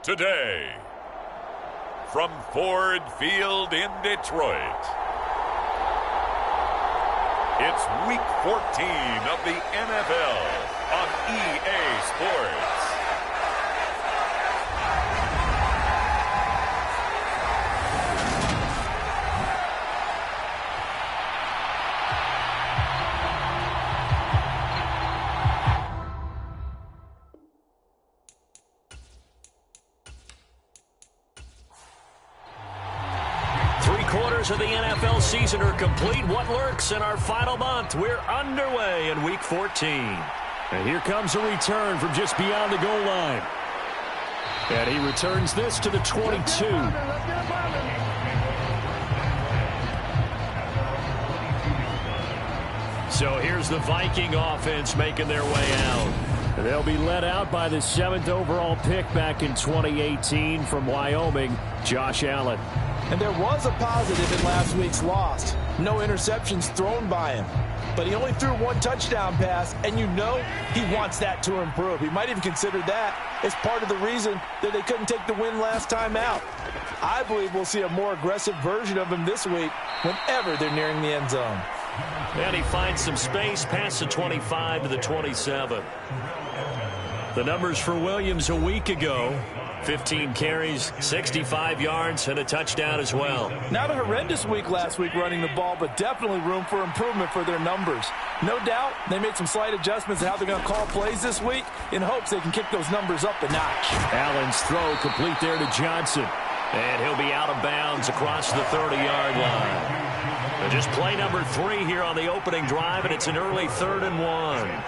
today. From Ford Field in Detroit, it's Week 14 of the NFL on EA Sports. Of the NFL season are complete. What lurks in our final month? We're underway in Week 14. And here comes a return from just beyond the goal line. And he returns this to the 22. So here's the Viking offense making their way out. They'll be led out by the 7th overall pick back in 2018 from Wyoming, Josh Allen. And there was a positive in last week's loss. No interceptions thrown by him. But he only threw one touchdown pass, and you know he wants that to improve. He might even consider that as part of the reason that they couldn't take the win last time out. I believe we'll see a more aggressive version of him this week whenever they're nearing the end zone. And he finds some space past the 25 to the 27. The numbers for Williams a week ago: 15 carries, 65 yards, and a touchdown as well. Not a horrendous week last week running the ball, but definitely room for improvement for their numbers. No doubt they made some slight adjustments to how they're going to call plays this week in hopes they can kick those numbers up a notch. Allen's throw complete there to Johnson. And he'll be out of bounds across the 30-yard line. And just play number 3 here on the opening drive, and it's an early 3rd and 1.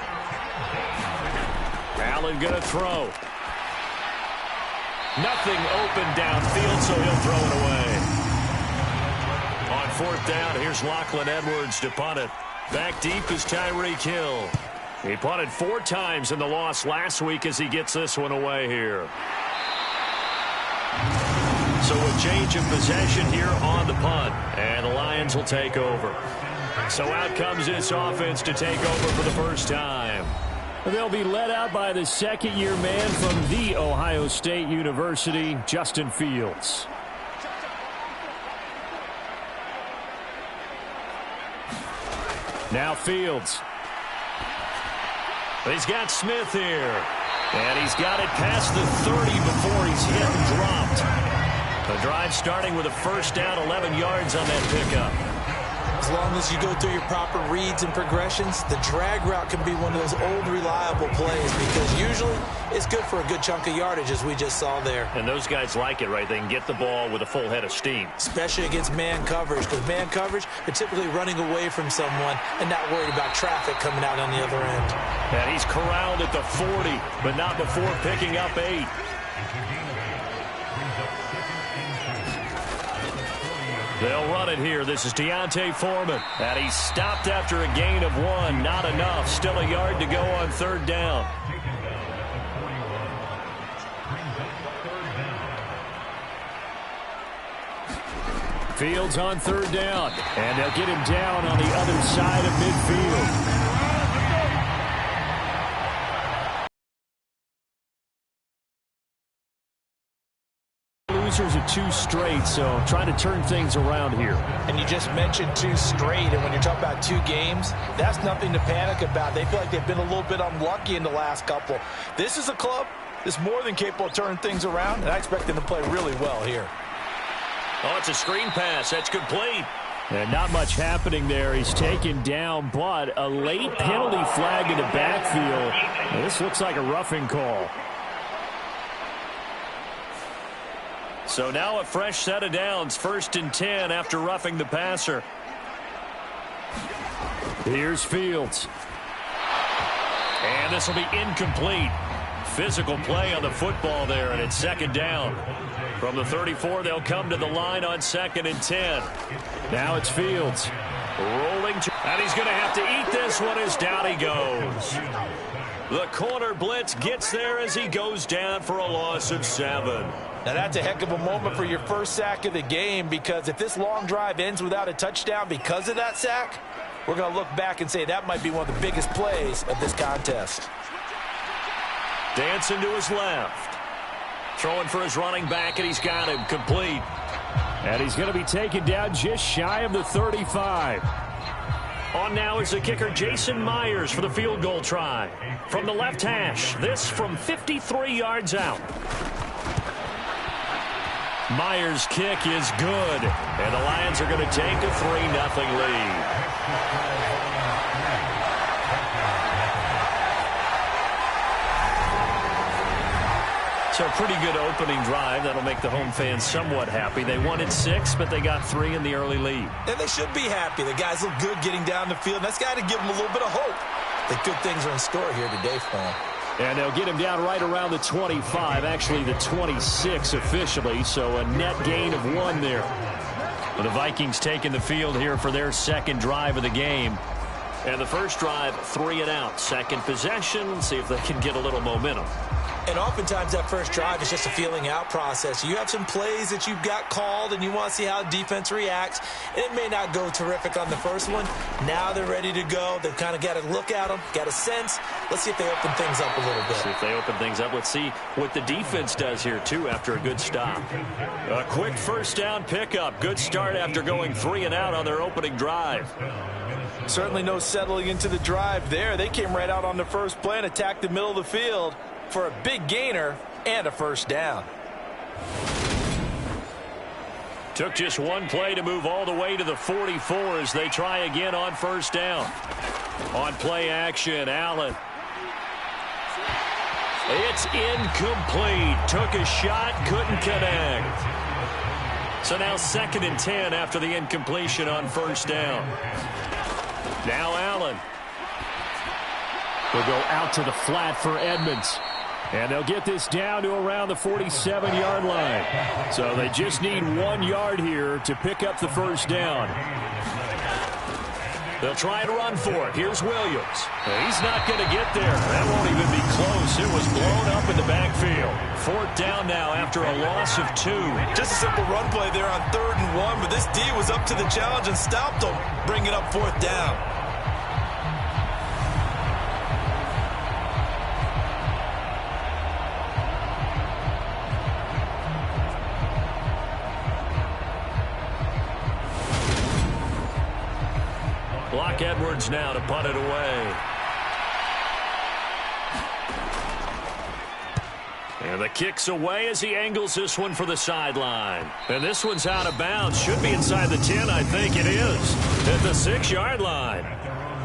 Allen going to throw. Nothing open downfield, so he'll throw it away. On 4th down, here's Lachlan Edwards to punt it. Back deep is Tyreek Hill. He punted 4 times in the loss last week as he gets this one away here. So a change of possession here on the punt, and the Lions will take over. So out comes this offense to take over for the first time. They'll be led out by the second-year man from The Ohio State University, Justin Fields. Now Fields. He's got Smith here. And he's got it past the 30 before he's hit and dropped. The drive starting with a first down, 11 yards on that pickup. As long as you go through your proper reads and progressions, the drag route can be one of those old reliable plays because usually it's good for a good chunk of yardage, as we just saw there. And those guys like it, right? They can get the ball with a full head of steam. Especially against man coverage, because man coverage, they're typically running away from someone and not worried about traffic coming out on the other end. And he's corralled at the 40, but not before picking up 8. They'll run it here. This is Deontay Foreman. And he's stopped after a gain of 1. Not enough. Still a yard to go on 3rd down. Fields on 3rd down. And they'll get him down on the other side of midfield. Losers are 2 straight, so trying to turn things around here. And you just mentioned 2 straight, and when you're talking about 2 games, that's nothing to panic about. They feel like they've been a little bit unlucky in the last couple. This is a club that's more than capable of turning things around, and I expect them to play really well here. Oh, it's a screen pass. That's complete. And not much happening there. He's taken down, but a late penalty flag in the backfield. Now, this looks like a roughing call. So now a fresh set of downs, 1st and 10 after roughing the passer. Here's Fields. And this will be incomplete. Physical play on the football there, and it's 2nd down. From the 34, they'll come to the line on 2nd and 10. Now it's Fields. Rolling, and he's going to have to eat this one as down he goes. The corner blitz gets there as he goes down for a loss of 7. Now that's a heck of a moment for your first sack of the game, because if this long drive ends without a touchdown because of that sack, we're going to look back and say that might be one of the biggest plays of this contest. Dancing to his left. Throwing for his running back, and he's got him complete. And he's going to be taken down just shy of the 35. On now is the kicker, Jason Myers, for the field goal try. From the left hash, this from 53 yards out. Myers' kick is good, and the Lions are going to take a 3-0 lead. So a pretty good opening drive. That'll make the home fans somewhat happy. They wanted 6, but they got 3 in the early lead. And they should be happy. The guys look good getting down the field. And that's got to give them a little bit of hope that good things are in store here today for them. And they'll get him down right around the 25, actually the 26 officially, so a net gain of 1 there. Well, the Vikings taking the field here for their second drive of the game. And the first drive, 3 and out. Second possession, see if they can get a little momentum. And oftentimes that first drive is just a feeling out process. You have some plays that you've got called and you want to see how defense reacts. And it may not go terrific on the first one. Now they're ready to go. They've kind of got to look at them, got a sense. Let's see if they open things up a little bit. See if they open things up. Let's see what the defense does here, too, after a good stop. A quick first down pickup. Good start after going 3 and out on their opening drive. Certainly no settling into the drive there. They came right out on the first play and attacked the middle of the field for a big gainer and a first down. Took just 1 play to move all the way to the 44 as they try again on first down. On play action, Allen. It's incomplete. Took a shot, couldn't connect. So now 2nd and 10 after the incompletion on first down. Now Allen. They'll go out to the flat for Edmonds. And they'll get this down to around the 47-yard line. So they just need 1 yard here to pick up the first down. They'll try and run for it. Here's Williams. He's not going to get there. That won't even be close. It was blown up in the backfield. 4th down now after a loss of 2. Just a simple run play there on 3rd and 1, but this D was up to the challenge and stopped them, bringing up 4th down. Edwards now to punt it away. And the kick's away as he angles this one for the sideline. And this one's out of bounds. Should be inside the 10, I think it is. At the 6-yard line.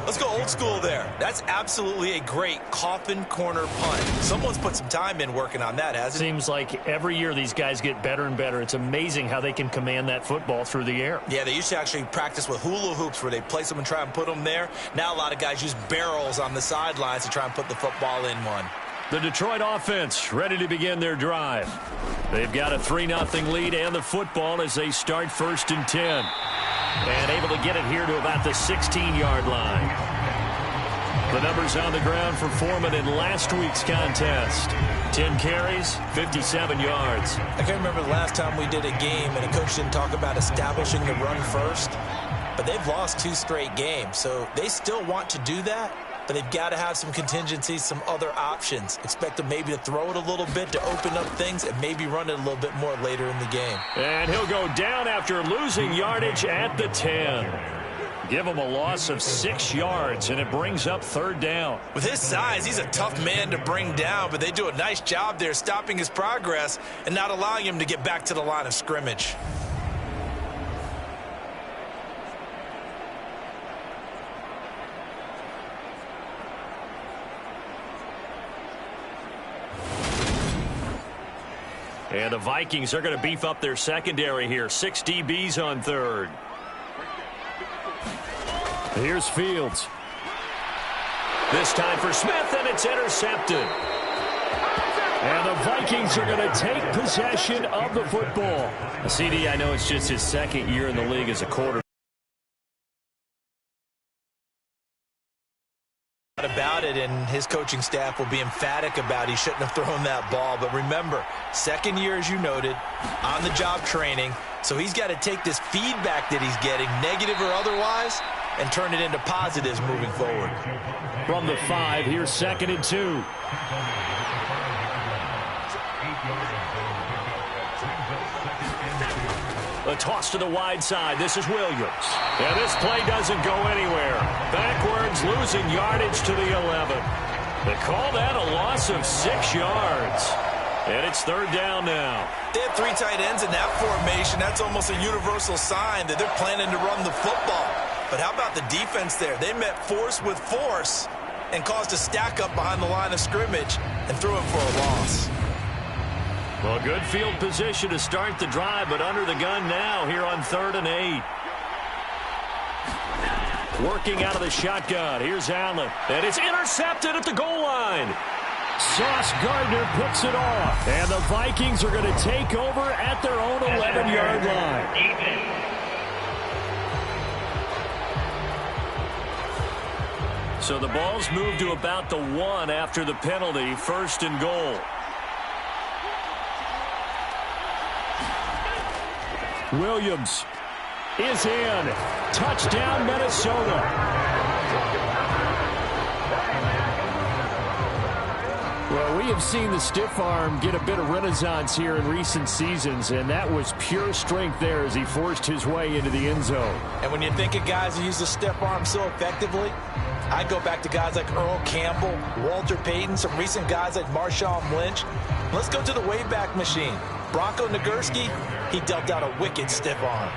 Let's go old school there. That's absolutely a great coffin corner punt. Someone's put some time in working on that, hasn't it? Seems like every year these guys get better and better. It's amazing how they can command that football through the air. Yeah, they used to actually practice with hula hoops where they place them and try and put them there. Now a lot of guys use barrels on the sidelines to try and put the football in one. The Detroit offense ready to begin their drive. They've got a 3-0 lead and the football as they start 1st and 10. And able to get it here to about the 16-yard line. The numbers on the ground for Foreman in last week's contest. 10 carries, 57 yards. I can't remember the last time we did a game and a coach didn't talk about establishing the run first. But they've lost 2 straight games, so they still want to do that. But they've got to have some contingencies, some other options. Expect them maybe to throw it a little bit to open up things and maybe run it a little bit more later in the game. And he'll go down after losing yardage at the 10. Give him a loss of 6 yards, and it brings up 3rd down. With his size, he's a tough man to bring down, but they do a nice job there stopping his progress and not allowing him to get back to the line of scrimmage. And the Vikings are going to beef up their secondary here. 6 DBs on 3rd. Here's Fields. This time for Smith, and it's intercepted. And the Vikings are going to take possession of the football. CD, I know it's just his 2nd year in the league as a quarterback. About it, and his coaching staff will be emphatic about he shouldn't have thrown that ball. But remember, 2nd year, as you noted, on-the-job training. So he's got to take this feedback that he's getting, negative or otherwise, and turn it into positives moving forward. From the 5, here's 2nd and 2. A toss to the wide side. This is Williams. And this play doesn't go anywhere. Backwards, losing yardage to the 11. They call that a loss of 6 yards. And it's third down now. They had 3 tight ends in that formation. That's almost a universal sign that they're planning to run the football. But how about the defense there? They met force with force and caused a stack up behind the line of scrimmage and threw it for a loss. Well, good field position to start the drive, but under the gun now here on 3rd and 8. Working out of the shotgun. Here's Allen. And it's intercepted at the goal line. Sauce Gardner picks it off. And the Vikings are going to take over at their own 11-yard line. So the ball's moved to about the 1 after the penalty. 1st and goal. Williams is in. Touchdown, Minnesota. Well, we have seen the stiff arm get a bit of renaissance here in recent seasons, and that was pure strength there as he forced his way into the end zone. And when you think of guys who use the stiff arm so effectively, I go back to guys like Earl Campbell, Walter Payton, some recent guys like Marshawn Lynch. Let's go to the Wayback Machine. Bronco Nagurski, he dealt out a wicked stiff arm.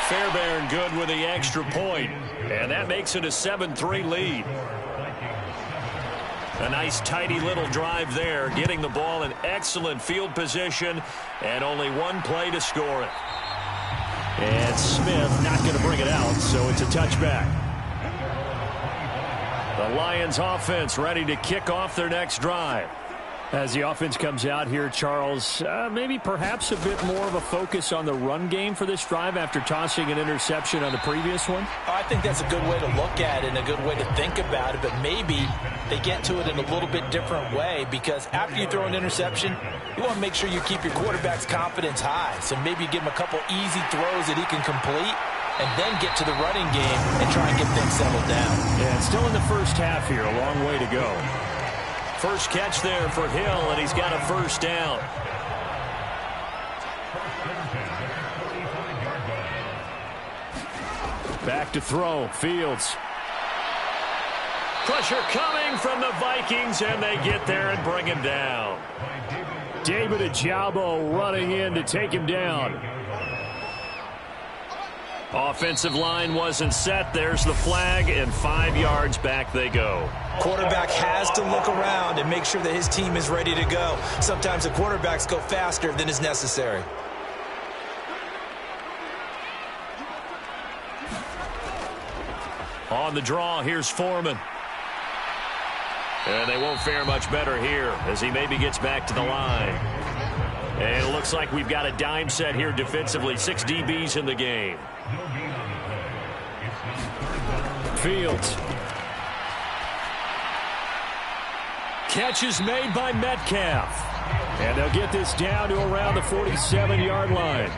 Fairbairn good with the extra point, and that makes it a 7-3 lead. A nice tidy little drive there, getting the ball in excellent field position, and only 1 play to score it. And Smith not going to bring it out, so it's a touchback. The Lions offense ready to kick off their next drive. As the offense comes out here, Charles, maybe perhaps a bit more of a focus on the run game for this drive after tossing an interception on the previous one? I think that's a good way to look at it and a good way to think about it, but maybe they get to it in a little bit different way, because after you throw an interception, you want to make sure you keep your quarterback's confidence high. So maybe you give him a couple easy throws that he can complete and then get to the running game and try and get things settled down. Yeah, still in the first half here, a long way to go. First catch there for Hill, and he's got a first down. Back to throw, Fields. Pressure coming from the Vikings, and they get there and bring him down. David Ojabo running in to take him down. Offensive line wasn't set. There's the flag, and 5 yards back they go. Quarterback has to look around and make sure that his team is ready to go. Sometimes the quarterbacks go faster than is necessary. On the draw, here's Foreman. And they won't fare much better here as he maybe gets back to the line. And it looks like we've got a dime set here defensively. 6 DBs in the game. Fields. Catch is made by Metcalf. And they'll get this down to around the 47-yard line.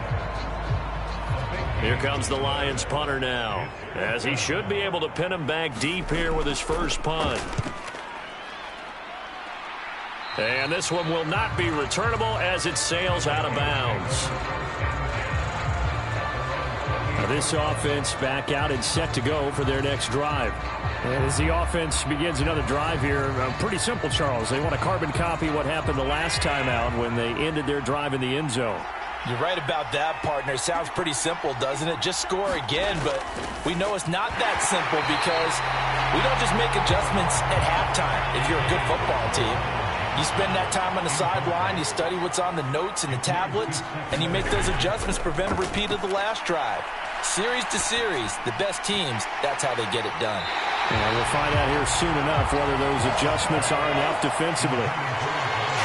Here comes the Lions punter now, as he should be able to pin him back deep here with his first punt. And this one will not be returnable as it sails out of bounds. Now this offense back out and set to go for their next drive. And as the offense begins another drive here, pretty simple, Charles. They want to carbon copy what happened the last time out when they ended their drive in the end zone. You're right about that, partner. Sounds pretty simple, doesn't it? Just score again, but we know it's not that simple because we don't just make adjustments at halftime if you're a good football team. You spend that time on the sideline, you study what's on the notes and the tablets, and you make those adjustments, prevent a repeat of the last drive. Series to series, the best teams, that's how they get it done. And we'll find out here soon enough whether those adjustments are enough defensively.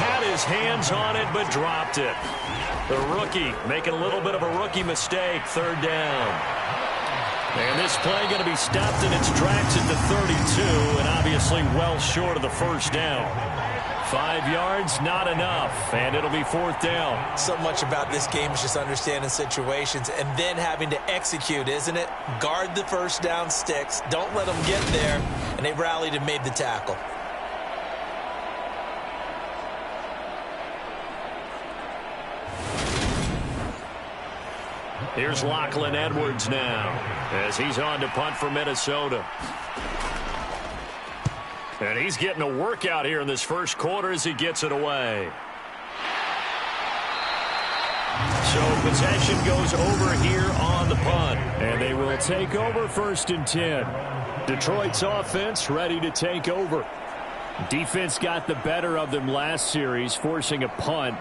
Had his hands on it, but dropped it. The rookie making a little bit of a rookie mistake, 3rd down. And this play going to be stopped in its tracks at the 32, and obviously well short of the first down. 5 yards, not enough, and it'll be 4th down. So much about this game is just understanding situations and then having to execute, isn't it? Guard the first down sticks. Don't let them get there, and they rallied and made the tackle. Here's Lachlan Edwards now as he's on to punt for Minnesota. And he's getting a workout here in this first quarter as he gets it away. So possession goes over here on the punt. And they will take over 1st and 10. Detroit's offense ready to take over. Defense got the better of them last series, forcing a punt.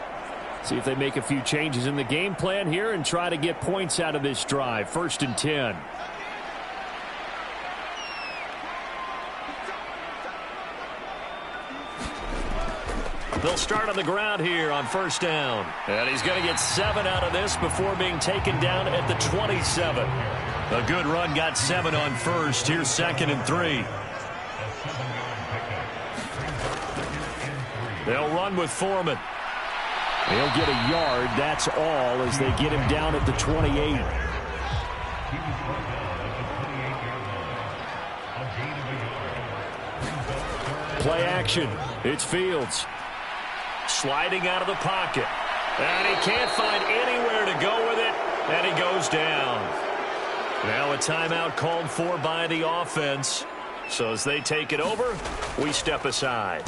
See if they make a few changes in the game plan here and try to get points out of this drive. 1st and 10. They'll start on the ground here on 1st down. And he's going to get 7 out of this before being taken down at the 27. A good run got 7 on 1st. Here's 2nd and 3. They'll run with Foreman. He'll get a yard, that's all, as they get him down at the 28. Play action. It's Fields. Sliding out of the pocket. And he can't find anywhere to go with it, and he goes down. Now a timeout called for by the offense. So as they take it over, we step aside.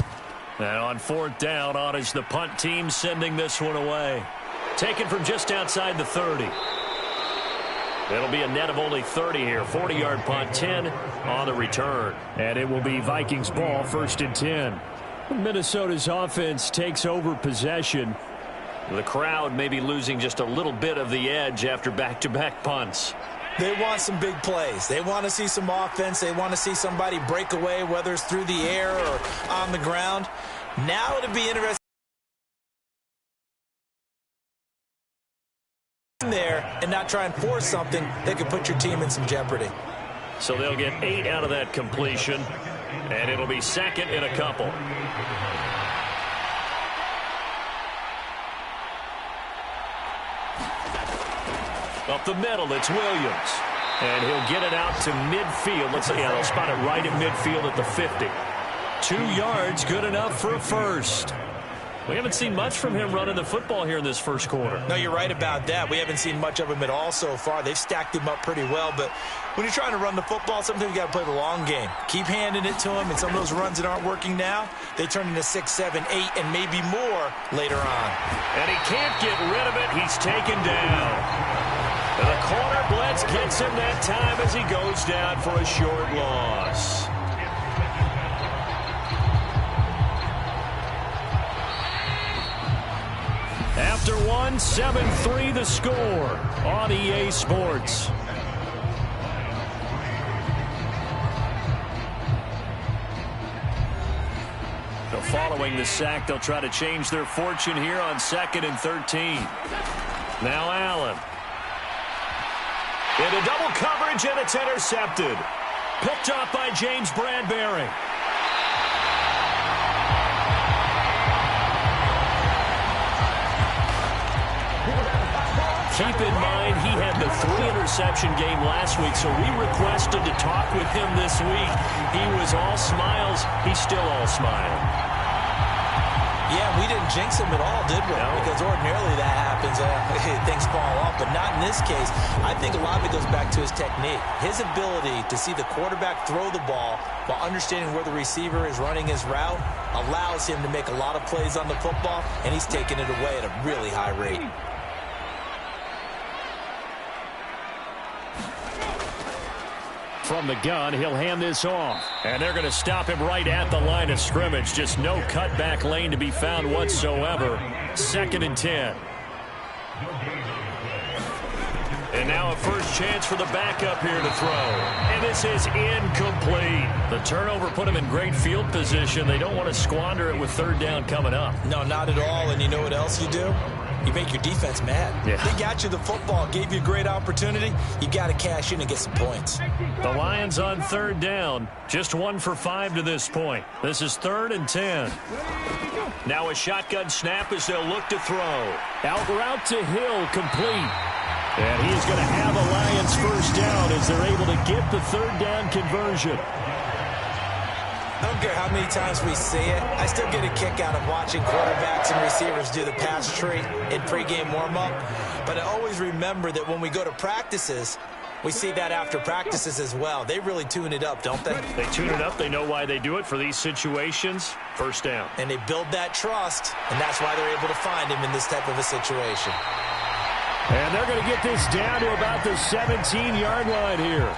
And on 4th down, on is the punt team sending this one away. Taken from just outside the 30. It'll be a net of only 30 here. 40-yard punt, 10 on the return. And it will be Vikings ball, 1st and 10. Minnesota's offense takes over possession. The crowd may be losing just a little bit of the edge after back-to-back punts. They want some big plays. They want to see some offense. They want to see somebody break away, whether it's through the air or on the ground. Now it'll be interesting there and not try and force something that could put your team in some jeopardy. So they'll get 8 out of that completion, and it'll be 2nd and a couple. Up the middle, it's Williams. And he'll get it out to midfield. Let's see, they'll spot it right at midfield at the 50. 2 yards, good enough for a first. We haven't seen much from him running the football here in this first quarter. No, you're right about that. We haven't seen much of him at all so far. They've stacked him up pretty well. But when you're trying to run the football, sometimes you got to play the long game. Keep handing it to him, and some of those runs that aren't working now, they turn into 6, 7, 8, and maybe more later on. And he can't get rid of it. He's taken down. And the corner blitz gets him that time as he goes down for a short loss. After one, 7-3 the score on EA Sports. So following the sack, they'll try to change their fortune here on 2nd and 13. Now Allen. Into double coverage, and it's intercepted. Picked off by James Bradbury. Keep in mind, he had the 3-interception game last week, so we requested to talk with him this week. He was all smiles. He's still all smiling. Yeah, we didn't jinx him at all, did we? No. Because ordinarily that happens. Things fall off, but not in this case. I think a lot of it goes back to his technique. His ability to see the quarterback throw the ball while understanding where the receiver is running his route allows him to make a lot of plays on the football, and he's taking it away at a really high rate. From the gun, he'll hand this off. And they're going to stop him right at the line of scrimmage. Just no cutback lane to be found whatsoever. 2nd and 10. And now a first chance for the backup here to throw. And this is incomplete. The turnover put him in great field position. They don't want to squander it with 3rd down coming up. No, not at all. And you know what else you do? You make your defense mad. Yeah. They got you the football, gave you a great opportunity. You got to cash in and get some points. The Lions on third down. Just 1 for 5 to this point. This is 3rd and 10. Now a shotgun snap as they'll look to throw. Out route to Hill, complete. And he is going to have a Lions first down as they're able to get the third down conversion. I don't care how many times we see it. I still get a kick out of watching quarterbacks and receivers do the pass tree in pregame warm-up. But I always remember that when we go to practices, we see that after practices as well. They really tune it up, don't they? They tune it up. They know why they do it for these situations. First down. And they build that trust, and that's why they're able to find him in this type of a situation. And they're going to get this down to about the 17-yard line here.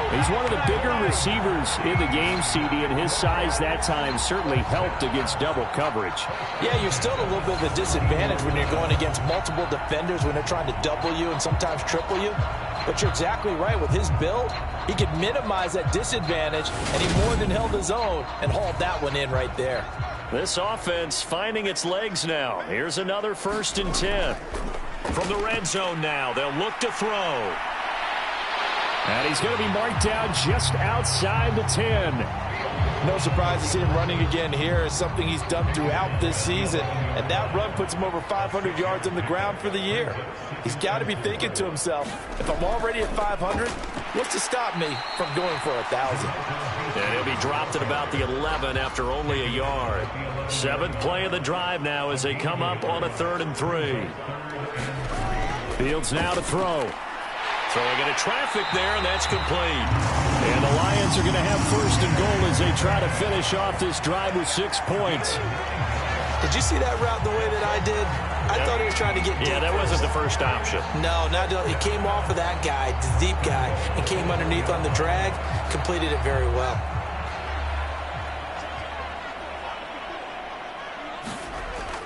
He's one of the bigger receivers in the game, CD, and his size that time certainly helped against double coverage. Yeah, you're still at a little bit of a disadvantage when you're going against multiple defenders when they're trying to double you and sometimes triple you. But you're exactly right. With his build, he could minimize that disadvantage, and he more than held his own and hauled that one in right there. This offense finding its legs now. Here's another 1st and 10. From the red zone now, they'll look to throw. And he's going to be marked down just outside the 10. No surprise to see him running again here. It's something he's done throughout this season. And that run puts him over 500 yards on the ground for the year. He's got to be thinking to himself, if I'm already at 500, what's to stop me from going for 1,000? And he'll be dropped at about the 11 after only a yard. 7th play of the drive now as they come up on a 3rd and 3. Fields now to throw. Throwing into traffic there, and that's complete. And the Lions are going to have 1st and goal as they try to finish off this drive with 6 points. Did you see that route the way that I did? I thought he was trying to get deep. Yeah, that wasn't the first option. No, he came off of that guy, the deep guy, and came underneath on the drag, completed it very well.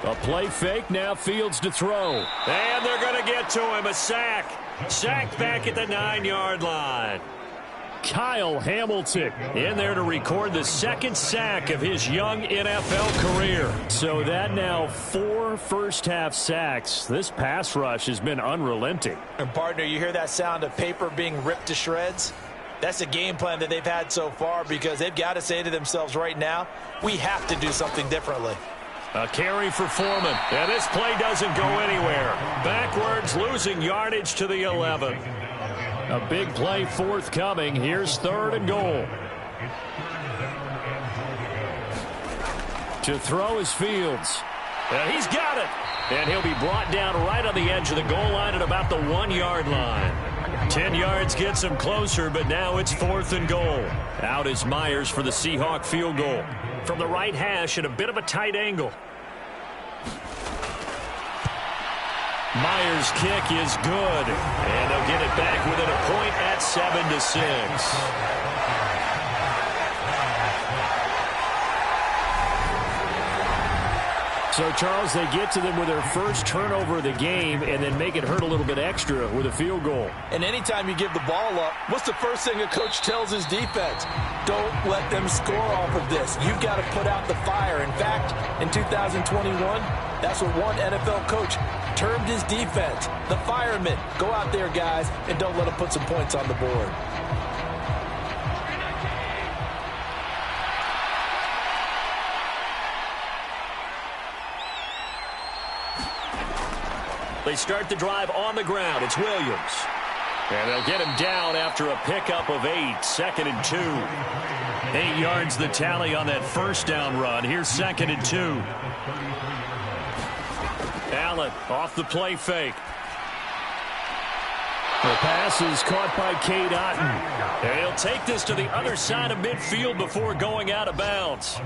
A play fake, now Fields to throw. And they're going to get to him, a sack. Sacked back at the 9-yard line. Kyle Hamilton in there to record the 2nd sack of his young NFL career. So that now 4 first-half sacks. This pass rush has been unrelenting. And, partner, you hear that sound of paper being ripped to shreds? That's the game plan that they've had so far because they've got to say to themselves right now, we have to do something differently. A carry for Foreman. And this play doesn't go anywhere. Backwards, losing yardage to the 11. A big play forthcoming. Here's 3rd and goal. To throw is Fields. And he's got it. And he'll be brought down right on the edge of the goal line at about the 1-yard line. 10 yards gets him closer, but now it's 4th and goal. Out is Myers for the Seahawk field goal. From the right hash at a bit of a tight angle. Myers' kick is good. And they'll get it back within a point at 7-6. So, Charles, they get to them with their first turnover of the game and then make it hurt a little bit extra with a field goal. And anytime you give the ball up, what's the first thing a coach tells his defense? Don't let them score off of this. You've got to put out the fire. In fact, in 2021, that's what one NFL coach termed his defense, the firemen. Go out there, guys, and don't let them put some points on the board. They start the drive on the ground. It's Williams. And they'll get him down after a pickup of 8. 2nd and 2. 8 yards the tally on that first down run. Here's 2nd and 2. Allen off the play fake. The pass is caught by Cade Otton. And he'll take this to the other side of midfield before going out of bounds.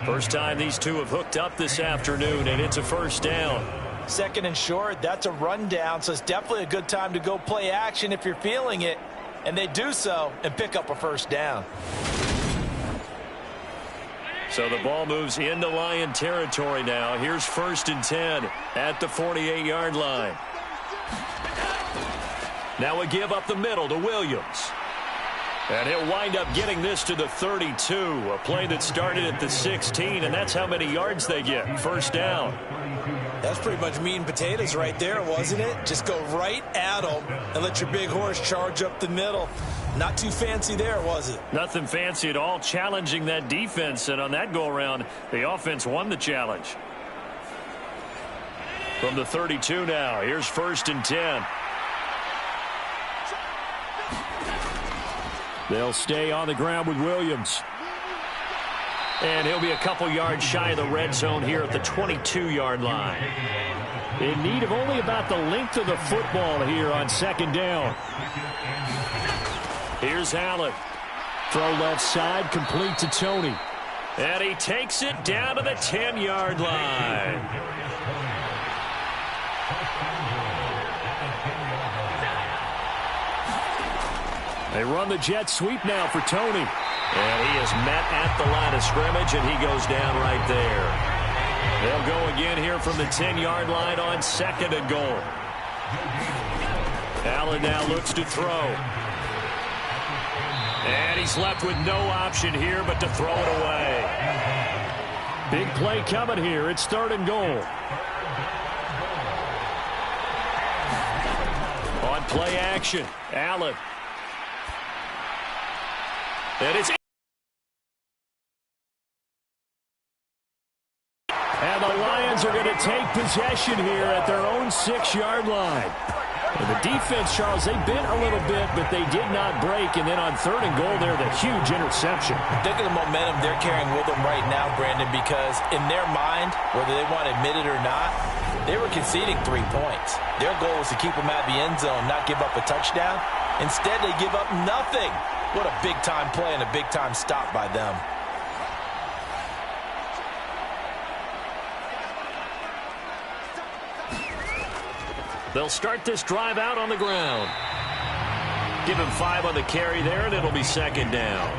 First time these two have hooked up this afternoon, and it's a first down. 2nd and short, that's a rundown, so it's definitely a good time to go play action if you're feeling it. And they do so and pick up a first down. So the ball moves into Lion territory now. Here's 1st and 10 at the 48-yard line. Now a give up the middle to Williams. And he'll wind up getting this to the 32, a play that started at the 16, and that's how many yards they get. First down. That's pretty much meat and potatoes right there, wasn't it? Just go right at them and let your big horse charge up the middle. Not too fancy there, was it? Nothing fancy at all, challenging that defense, and on that go-around, the offense won the challenge. From the 32 now, here's 1st and 10. They'll stay on the ground with Williams. And he'll be a couple yards shy of the red zone here at the 22-yard line. In need of only about the length of the football here on 2nd down. Here's Allen. Throw left side, complete to Tony. And he takes it down to the 10-yard line. They run the jet sweep now for Tony. And he is met at the line of scrimmage, and he goes down right there. They'll go again here from the 10-yard line on 2nd and goal. Allen now looks to throw. And he's left with no option here but to throw it away. Big play coming here. It's 3rd and goal. On play action, Allen. And it's and the Lions are going to take possession here at their own 6-yard line. And the defense, Charles, they bit a little bit, but they did not break. And then on 3rd and goal there, the huge interception. Think of the momentum they're carrying with them right now, Brandon, because in their mind, whether they want to admit it or not, they were conceding 3 points. Their goal was to keep them out of the end zone, not give up a touchdown. Instead, they give up nothing. What a big-time play and a big-time stop by them. They'll start this drive out on the ground. Give him 5 on the carry there, and it'll be 2nd down.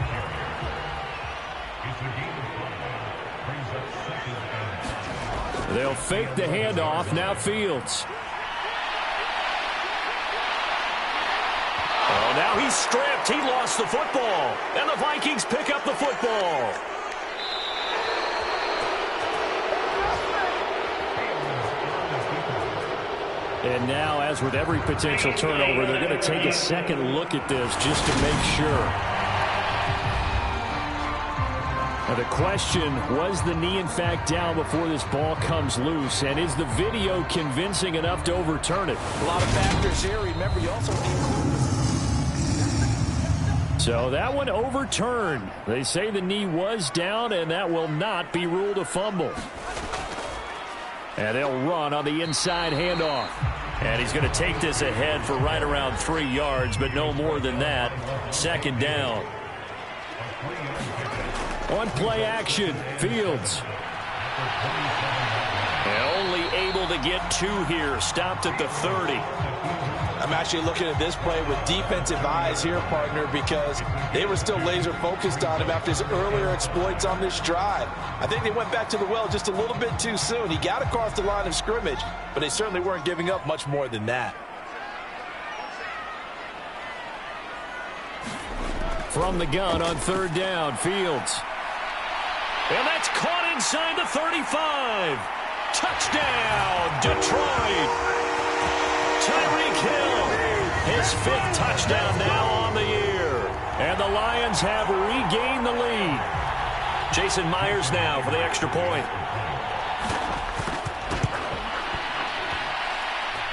They'll fake the handoff. Now Fields. Oh, now he's stripped. He lost the football. And the Vikings pick up the football. And now, as with every potential turnover, they're going to take a second look at this just to make sure. Now the question, was the knee in fact down before this ball comes loose? And is the video convincing enough to overturn it? A lot of factors here. Remember, you also need... So that one overturned. They say the knee was down, and that will not be ruled a fumble. And they'll run on the inside handoff. And he's going to take this ahead for right around 3 yards, but no more than that. 2nd down. On play action, Fields. And only able to get 2 here. Stopped at the 30. I'm actually looking at this play with defensive eyes here, partner, because they were still laser focused on him after his earlier exploits on this drive. I think they went back to the well just a little bit too soon. He got across the line of scrimmage, but they certainly weren't giving up much more than that. From the gun on 3rd down, Fields. And that's caught inside the 35. Touchdown, Detroit. Tyreek Hill, his 5th touchdown now on the year. And the Lions have regained the lead. Jason Myers now for the extra point.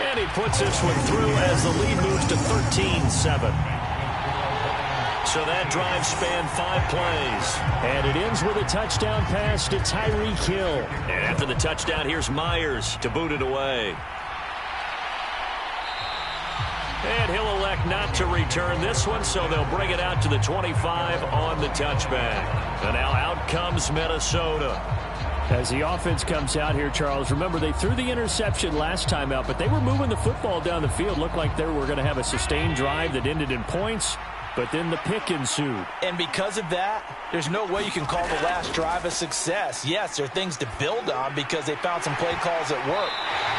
And he puts this one through as the lead moves to 13-7. So that drive spanned 5 plays. And it ends with a touchdown pass to Tyreek Hill. And after the touchdown, here's Myers to boot it away. And he'll elect not to return this one, so they'll bring it out to the 25 on the touchback. And now out comes Minnesota. As the offense comes out here, Charles, remember they threw the interception last time out, but they were moving the football down the field. Looked like they were going to have a sustained drive that ended in points. But then the pick ensued. And because of that, there's no way you can call the last drive a success. Yes, there are things to build on because they found some play calls that work.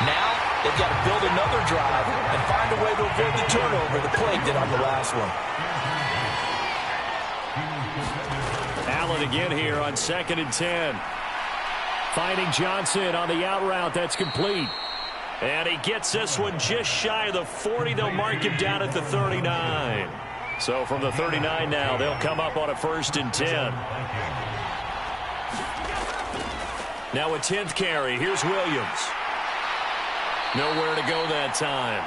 Now, they've got to build another drive and find a way to avoid the turnover the play did on the last one. Allen again here on 2nd and 10. Finding Johnson on the out route. That's complete. And he gets this one just shy of the 40. They'll mark him down at the 39. So from the 39 now, they'll come up on a 1st and 10. Now a 10th carry. Here's Williams. Nowhere to go that time.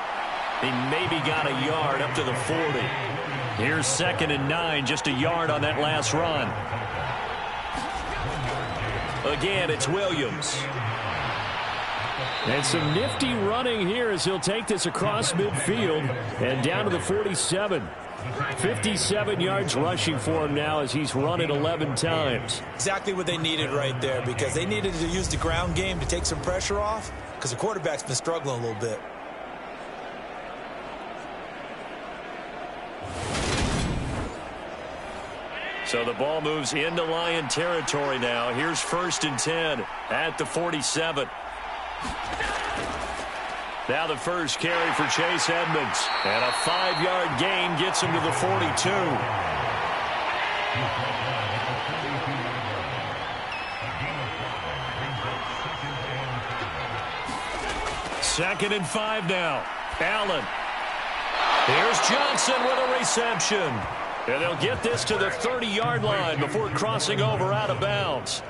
He maybe got a yard up to the 40. Here's 2nd and 9, just a yard on that last run. Again, it's Williams. And some nifty running here as he'll take this across midfield and down to the 47. 57 yards rushing for him now as he's run it 11 times. Exactly what they needed right there, because they needed to use the ground game to take some pressure off, because the quarterback's been struggling a little bit. So the ball moves into Lion territory now. Here's 1st and 10 at the 47. Now the first carry for Chase Edmonds. And a 5-yard gain gets him to the 42. Second and 5 now. Allen. Here's Johnson with a reception. And they'll get this to the 30-yard line before crossing over out of bounds.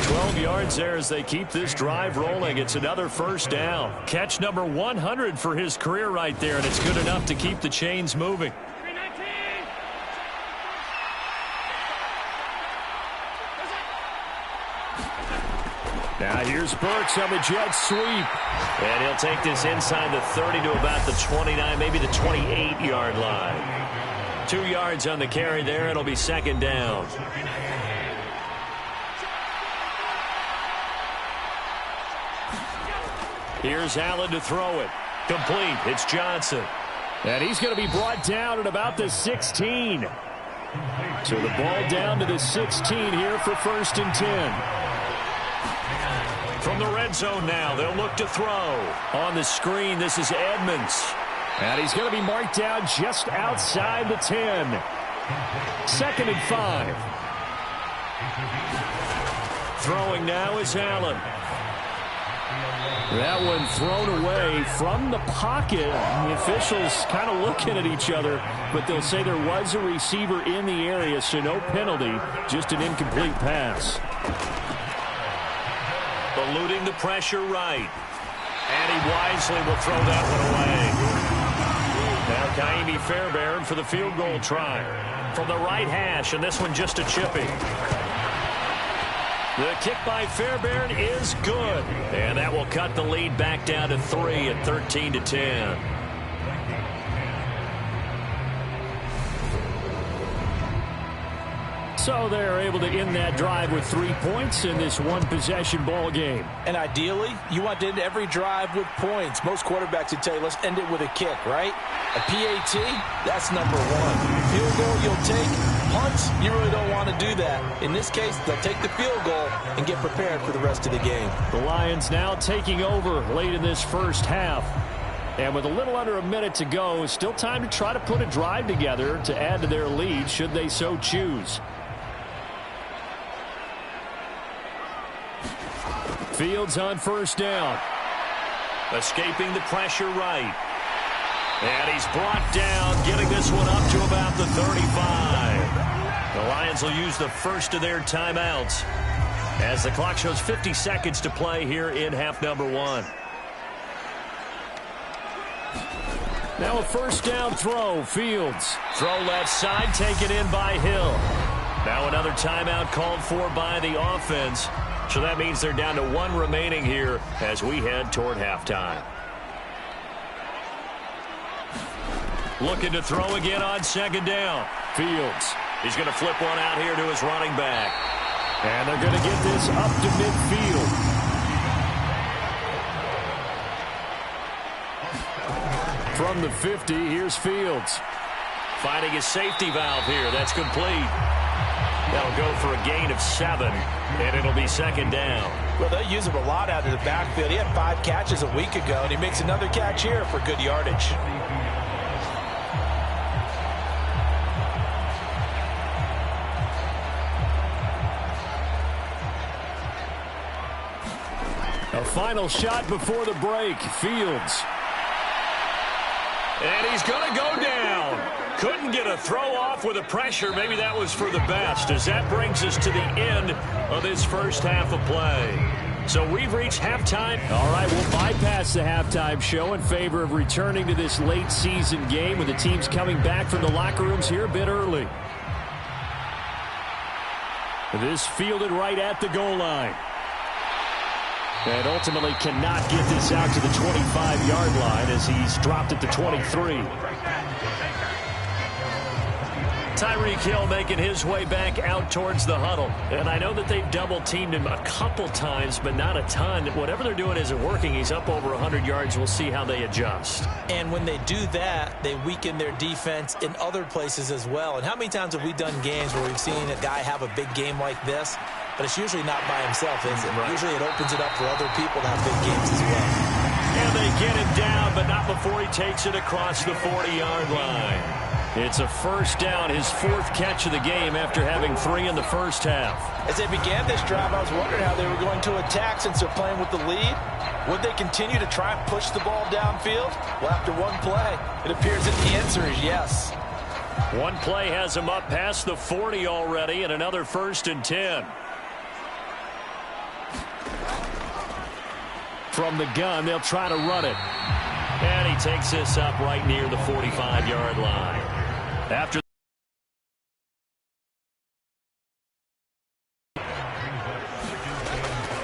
12 yards there as they keep this drive rolling. It's another 1st down. Catch number 100 for his career right there, and it's good enough to keep the chains moving. Now here's Burks on the jet sweep. And he'll take this inside the 30 to about the 29, maybe the 28-yard line. 2 yards on the carry there. It'll be 2nd down. Here's Allen to throw it. Complete. It's Johnson. And he's going to be brought down at about the 16. So the ball down to the 16 here for 1st and 10. From the red zone now, they'll look to throw. On the screen, this is Edmonds. And he's going to be marked down just outside the 10. 2nd and 5. Throwing now is Allen. That one thrown away from the pocket. The officials kind of looking at each other, but they'll say there was a receiver in the area, so no penalty, just an incomplete pass. Eluding the pressure right. And he wisely will throw that one away. Now Kaimi Fairbairn for the field goal try. From the right hash, and this one just a chipping. The kick by Fairbairn is good. And that will cut the lead back down to 3 at 13-10. So they're able to end that drive with 3 points in this one-possession ball game. And ideally, you want to end every drive with points. Most quarterbacks would tell you, let's end it with a kick, right? A PAT, that's number 1. Field goal you'll take. Punts, you really don't want to do that. In this case, they'll take the field goal and get prepared for the rest of the game. The Lions now taking over late in this first half. And with a little under a minute to go, still time to try to put a drive together to add to their lead should they so choose. Fields on 1st down. Escaping the pressure right. And he's brought down, getting this one up to about the 35. The Lions will use the first of their timeouts as the clock shows 50 seconds to play here in half number 1. Now a 1st down throw. Fields. Throw left side, taken in by Hill. Now another timeout called for by the offense. So that means they're down to 1 remaining here as we head toward halftime. Looking to throw again on 2nd down. Fields. He's going to flip one out here to his running back. And they're going to get this up to midfield. From the 50, here's Fields. Finding his safety valve here. That's complete. That'll go for a gain of 7, and it'll be 2nd down. Well, they'll use him a lot out of the backfield. He had 5 catches a week ago, and he makes another catch here for good yardage. final shot before the break. Fields. And he's going to go down. Couldn't get a throw off with the pressure. Maybe that was for the best, as that brings us to the end of this first half of play. So we've reached halftime. All right, we'll bypass the halftime show in favor of returning to this late season game with the teams coming back from the locker rooms here a bit early. This fielded right at the goal line. And ultimately cannot get this out to the 25-yard line as he's dropped at the 23. Tyreek Hill making his way back out towards the huddle. And I know that they've double-teamed him a couple times, but not a ton. Whatever they're doing isn't working. He's up over 100 yards. We'll see how they adjust. And when they do that, they weaken their defense in other places as well. And how many times have we done games where we've seen a guy have a big game like this? But it's usually not by himself, is it? Right. Usually it opens it up for other people to have big games as well. And they get him down, but not before he takes it across the 40-yard line. It's a first down, his fourth catch of the game after having 3 in the first half. As they began this drive, I was wondering how they were going to attack since they're playing with the lead. Would they continue to try and push the ball downfield? Well, after one play, it appears that the answer is yes. One play has him up past the 40 already, and another 1st and 10. From the gun, they'll try to run it. And he takes this up right near the 45-yard line. After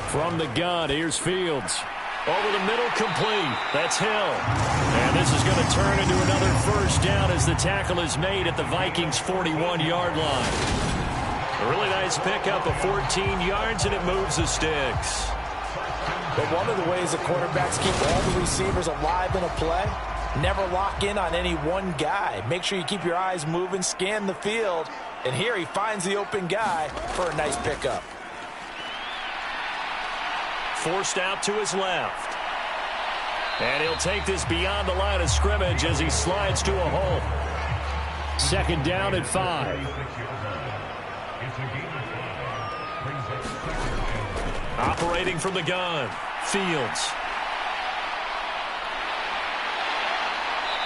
from the gun, here's Fields. Over the middle, complete. That's Hill. And this is going to turn into another first down as the tackle is made at the Vikings' 41-yard line. A really nice pickup of 14 yards, and it moves the sticks. But one of the ways the quarterbacks keep all the receivers alive in a play, never lock in on any one guy. Make sure you keep your eyes moving, scan the field, and here he finds the open guy for a nice pickup. Forced out to his left. And he'll take this beyond the line of scrimmage as he slides to a hole. 2nd down at 5. Operating from the gun, Fields.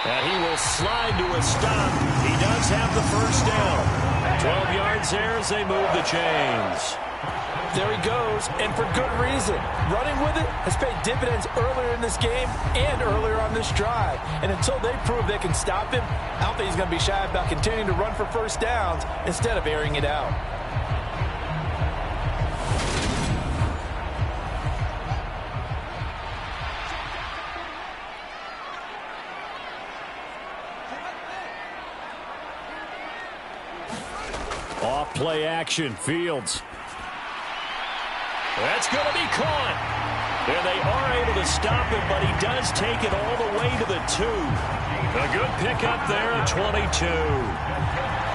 And he will slide to a stop. He does have the first down. 12 yards there as they move the chains. There he goes, and for good reason. Running with it has paid dividends earlier in this game and earlier on this drive. And until they prove they can stop him, I don't think he's going to be shy about continuing to run for first downs instead of airing it out. Off play action, Fields. That's going to be caught. And they are able to stop him, but he does take it all the way to the 2. A good pickup there at 22.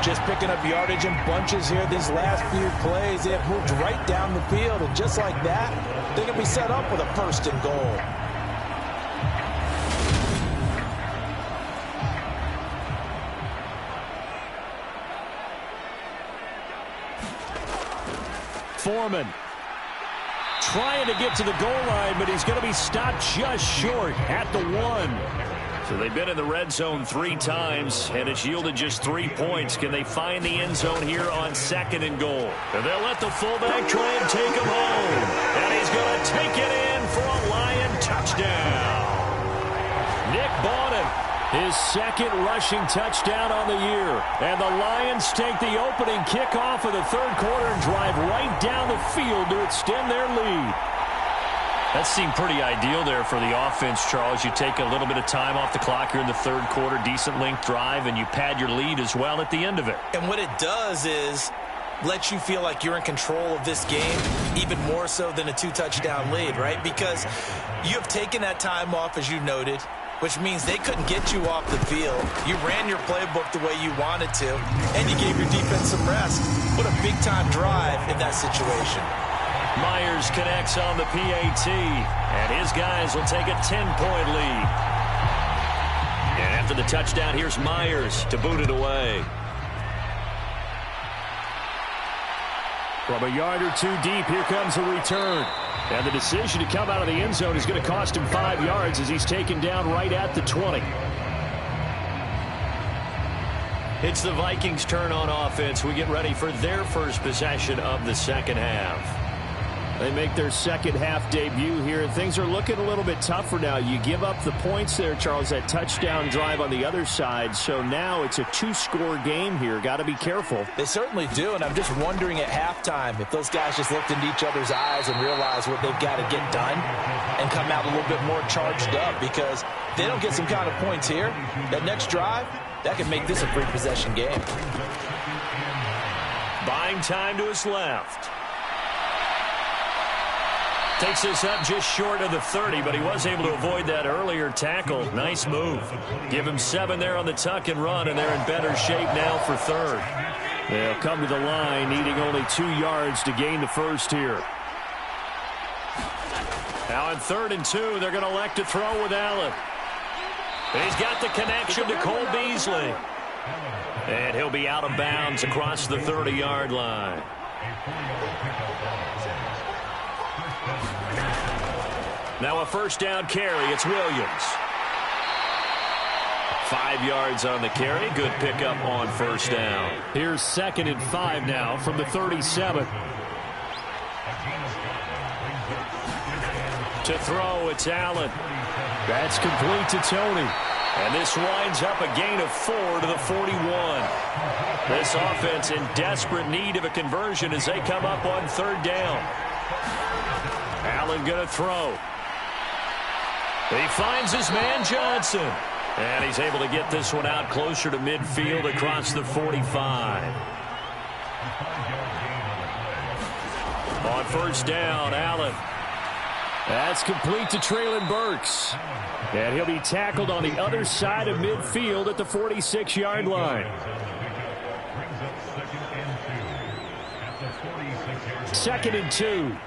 Just picking up yardage in bunches here these last few plays. They have moved right down the field, and just like that, they can be set up with a 1st and goal. Foreman trying to get to the goal line, but he's going to be stopped just short at the 1. So they've been in the red zone 3 times, and it's yielded just 3 points. Can they find the end zone here on 2nd and goal? And they'll let the fullback try and take him home. And he's going to take it in for a Lion touchdown. Nick Bawden, his 2nd rushing touchdown on the year. And the Lions take the opening kickoff of the 3rd quarter and drive right down the field to extend their lead. That seemed pretty ideal there for the offense, Charles. You take a little bit of time off the clock here in the 3rd quarter, decent length drive, and you pad your lead as well at the end of it. And what it does is let you feel like you're in control of this game, even more so than a 2-touchdown lead, right? Because you have taken that time off, as you noted, which means they couldn't get you off the field. You ran your playbook the way you wanted to, and you gave your defense some rest. What a big-time drive in that situation. Myers connects on the PAT, and his guys will take a 10-point lead. And after the touchdown, here's Myers to boot it away. From a yard or 2 deep, here comes a return. And the decision to come out of the end zone is going to cost him 5 yards as he's taken down right at the 20. It's the Vikings' turn on offense. We get ready for their first possession of the second half. They make their second half debut here. Things are looking a little bit tougher now. You give up the points there, Charles, that touchdown drive on the other side. So now it's a 2-score game here. Got to be careful. They certainly do, and I'm just wondering at halftime if those guys just looked into each other's eyes and realized what they've got to get done and come out a little bit more charged up, because if they don't get some kind of points here, that next drive, that could make this a free possession game. Buying time to his left. Takes this up just short of the 30, but he was able to avoid that earlier tackle. Nice move. Give him 7 there on the tuck and run, and they're in better shape now for third. They'll come to the line, needing only 2 yards to gain the first here. Now in 3rd and 2, they're going to elect to throw with Allen. He's got the connection to Cole Beasley. And he'll be out of bounds across the 30-yard line. Now a first down carry. It's Williams. 5 yards on the carry. Good pickup on first down. Here's 2nd and 5 now from the 37. To throw, it's Allen. That's complete to Tony. And this winds up a gain of 4 to the 41. This offense in desperate need of a conversion as they come up on 3rd down. Allen going to throw. He finds his man Johnson. And he's able to get this one out closer to midfield across the 45. On first down, Allen. That's complete to Traylon Burks. And he'll be tackled on the other side of midfield at the 46-yard line. 2nd and 2.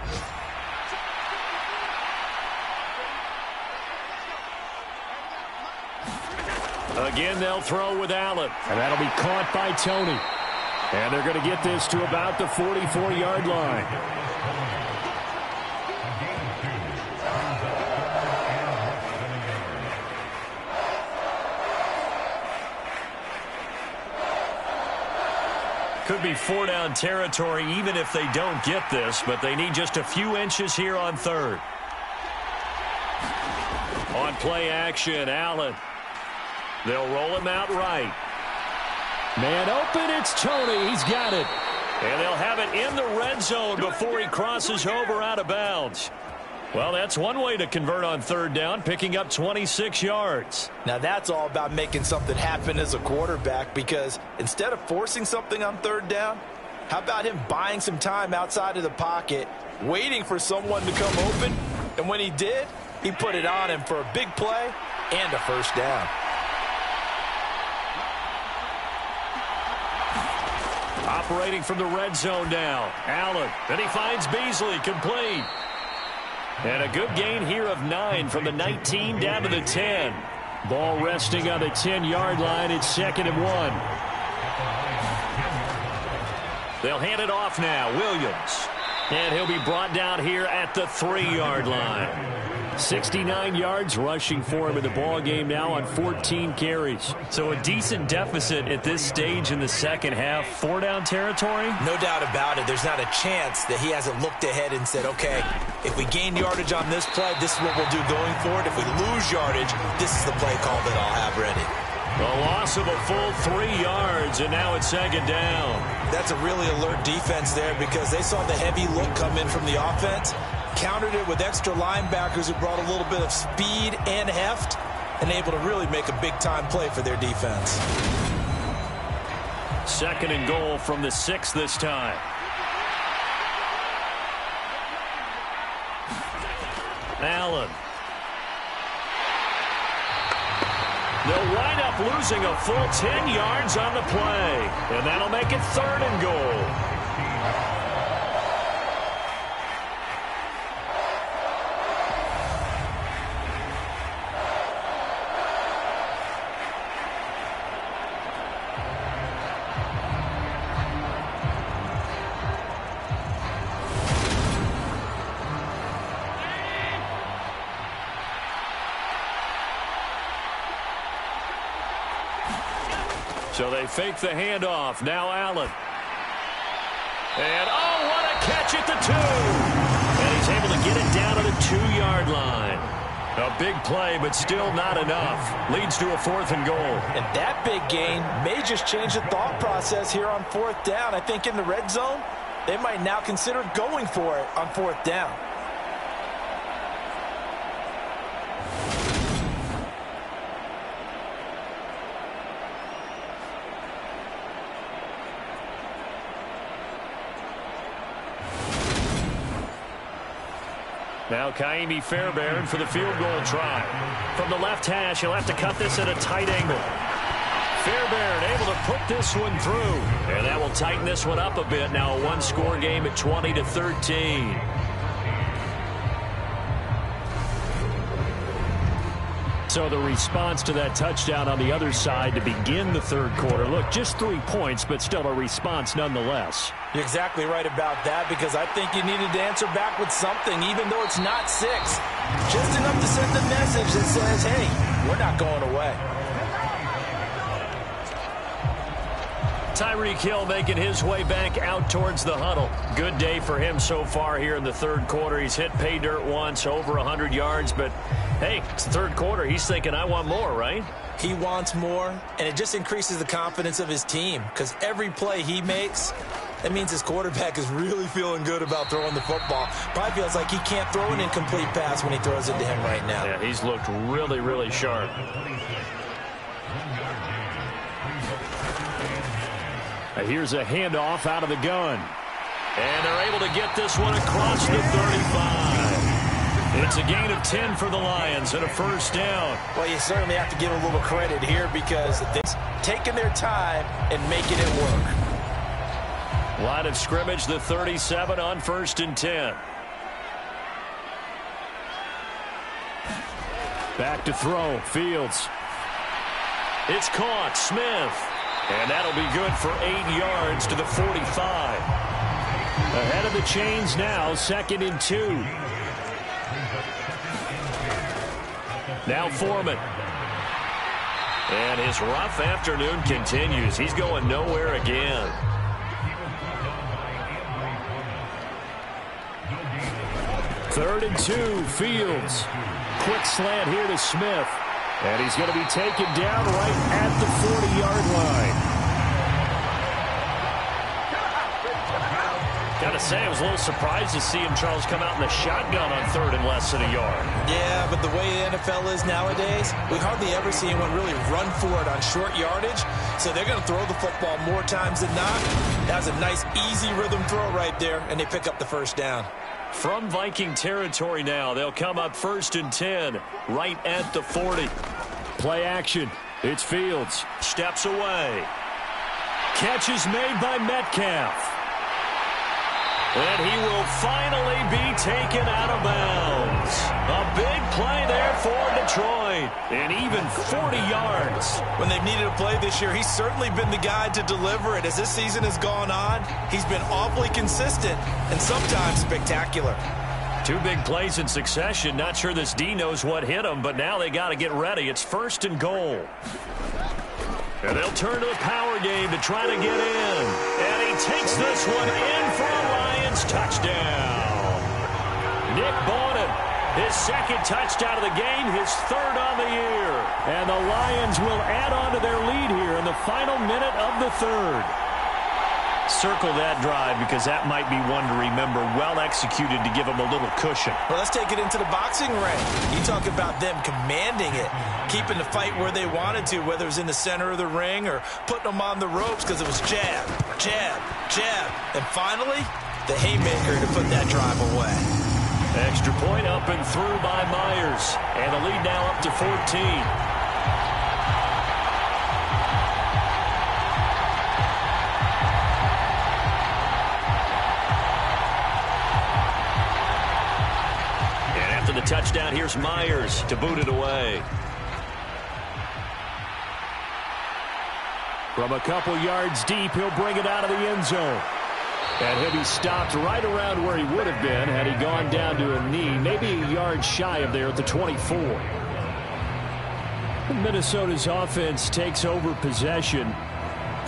Again, they'll throw with Allen. And that'll be caught by Tony. And they're going to get this to about the 44-yard line. Could be 4-down territory even if they don't get this, but they need just a few inches here on 3rd. On play action, Allen. They'll roll him out right. Man open, it's Tony. He's got it. And they'll have it in the red zone before he crosses over out of bounds. Well, that's one way to convert on 3rd down, picking up 26 yards. Now that's all about making something happen as a quarterback, because instead of forcing something on 3rd down, how about him buying some time outside of the pocket, waiting for someone to come open, and when he did, he put it on him for a big play and a first down. Operating from the red zone now. Allen. Then he finds Beasley, complete. And a good gain here of 9 from the 19 down to the 10. Ball resting on the 10-yard line. It's 2nd and 1. They'll hand it off now. Williams. And he'll be brought down here at the 3-yard line. 69 yards rushing for him in the ball game now on 14 carries. So a decent deficit at this stage in the second half. 4-down territory? No doubt about it. There's not a chance that he hasn't looked ahead and said, okay, if we gain yardage on this play, this is what we'll do going forward. If we lose yardage, this is the play call that I'll have ready. A loss of a full 3 yards, and now it's 2nd down. That's a really alert defense there, because they saw the heavy look come in from the offense, countered it with extra linebackers who brought a little bit of speed and heft, and able to really make a big-time play for their defense. 2nd and goal from the 6 this time. Allen. They'll wind up losing a full 10 yards on the play, and that'll make it 3rd and goal. So they fake the handoff. Now Allen. And, oh, what a catch at the 2. And he's able to get it down to the 2-yard line. A big play, but still not enough. Leads to a 4th and goal. And that big gain may just change the thought process here on 4th down. I think in the red zone, they might now consider going for it on 4th down. Now Kaimi Fairbairn for the field goal try. From the left hash, he'll have to cut this at a tight angle. Fairbairn able to put this one through. And that will tighten this one up a bit. Now a one-score game at 20-13. So the response to that touchdown on the other side to begin the third quarter. Look, just 3 points, but still a response nonetheless. You're exactly right about that, because I think you needed to answer back with something, even though it's not 6. Just enough to send the message that says, hey, we're not going away. Tyreek Hill making his way back out towards the huddle. Good day for him so far here in the third quarter. He's hit pay dirt once, over 100 yards, but hey, it's the third quarter. He's thinking, I want more, right? He wants more, and it just increases the confidence of his team, because every play he makes, that means his quarterback is really feeling good about throwing the football. Probably feels like he can't throw an incomplete pass when he throws it to him right now. Yeah, he's looked really, really sharp. Here's a handoff out of the gun. And they're able to get this one across the 35. It's a gain of 10 for the Lions and a first down. Well, you certainly have to give a little credit here, because they're taking their time and making it work. Line of scrimmage, the 37 on 1st and 10. Back to throw. Fields. It's caught. Smith. And that'll be good for 8 yards to the 45. Ahead of the chains now, 2nd and 2. Now Foreman. And his rough afternoon continues. He's going nowhere again. Third and 2, Fields. Quick slant here to Smith. And he's going to be taken down right at the 40-yard line. Got to say, I was a little surprised to see him, Charles, come out in the shotgun on 3rd and less than a yard. Yeah, but the way the NFL is nowadays, we hardly ever see anyone really run for it on short yardage. So they're going to throw the football more times than not. That was a nice, easy rhythm throw right there, and they pick up the first down. From Viking territory now, they'll come up 1st and 10, right at the 40. Play action. It's Fields. Steps away. Catch is made by Metcalf. And he will finally be taken out of bounds. A big play there for Detroit. And even 40 yards. When they've needed a play this year, he's certainly been the guy to deliver it. As this season has gone on, he's been awfully consistent and sometimes spectacular. 2 big plays in succession. Not sure this D knows what hit him, but now they got to get ready. It's 1st and goal. And they'll turn to the power game to try to get in. And he takes this one in for a Lions touchdown. Nick Bawden, his 2nd touchdown of the game, his 3rd on the year. And the Lions will add on to their lead here in the final minute of the 3rd. Circle that drive, because that might be one to remember. Well executed to give them a little cushion. Well, let's take it into the boxing ring. You talk about them commanding it, keeping the fight where they wanted to, whether it was in the center of the ring or putting them on the ropes, because it was jab, jab, jab. And finally, the haymaker to put that drive away. Extra point up and through by Myers. And the lead now up to 14. The touchdown, here's Myers to boot it away. From a couple yards deep, he'll bring it out of the end zone. And he'll be stopped right around where he would have been had he gone down to a knee, maybe a yard shy of there at the 24. Minnesota's offense takes over possession.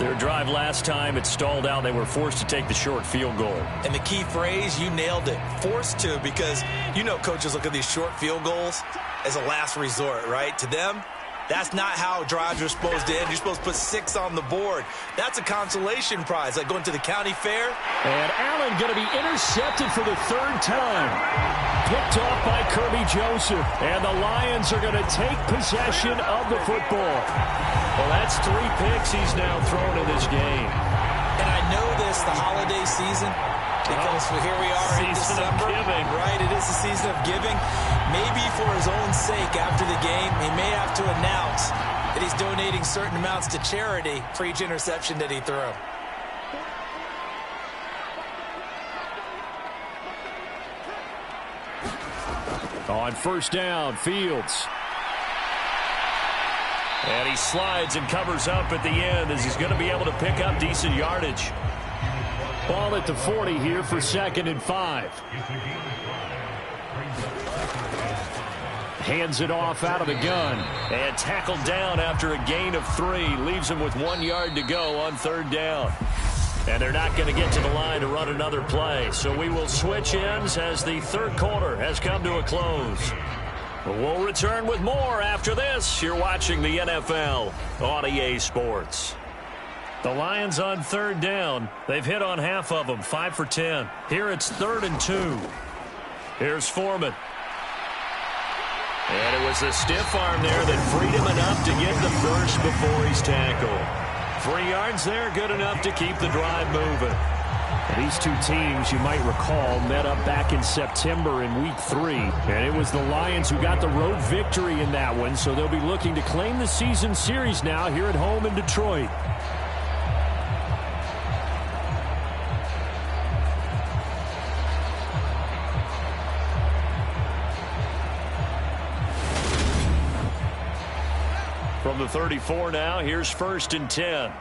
Their drive last time, it stalled out. They were forced to take the short field goal. And the key phrase, you nailed it, forced to, because you know coaches look at these short field goals as a last resort, right? To them, that's not how drives are supposed to end. You're supposed to put 6 on the board. That's a consolation prize, like going to the county fair. And Allen going to be intercepted for the 3rd time. Picked off by Kirby Joseph. And the Lions are going to take possession of the football. Well, that's 3 picks he's now thrown in this game. And I know this, the holiday season, because here we are in December. Right, it is the season of giving. Maybe for his own sake after the game, he may have to announce that he's donating certain amounts to charity for each interception that he threw. On 1st down, Fields. And he slides and covers up at the end as he's going to be able to pick up decent yardage. Ball at the 40 here for 2nd and 5. Hands it off out of the gun. And tackled down after a gain of 3. Leaves him with 1 yard to go on 3rd down. And they're not going to get to the line to run another play. So we will switch ends as the 3rd quarter has come to a close. We'll return with more after this. You're watching the NFL on EA Sports. The Lions on 3rd down. They've hit on half of them, 5 for 10. Here it's 3rd and 2. Here's Foreman. And it was a stiff arm there that freed him enough to get the first before he's tackled. 3 yards there, good enough to keep the drive moving. These two teams, you might recall, met up back in September in Week 3. And it was the Lions who got the road victory in that one, so they'll be looking to claim the season series now here at home in Detroit. From the 34 now, here's 1st and 10.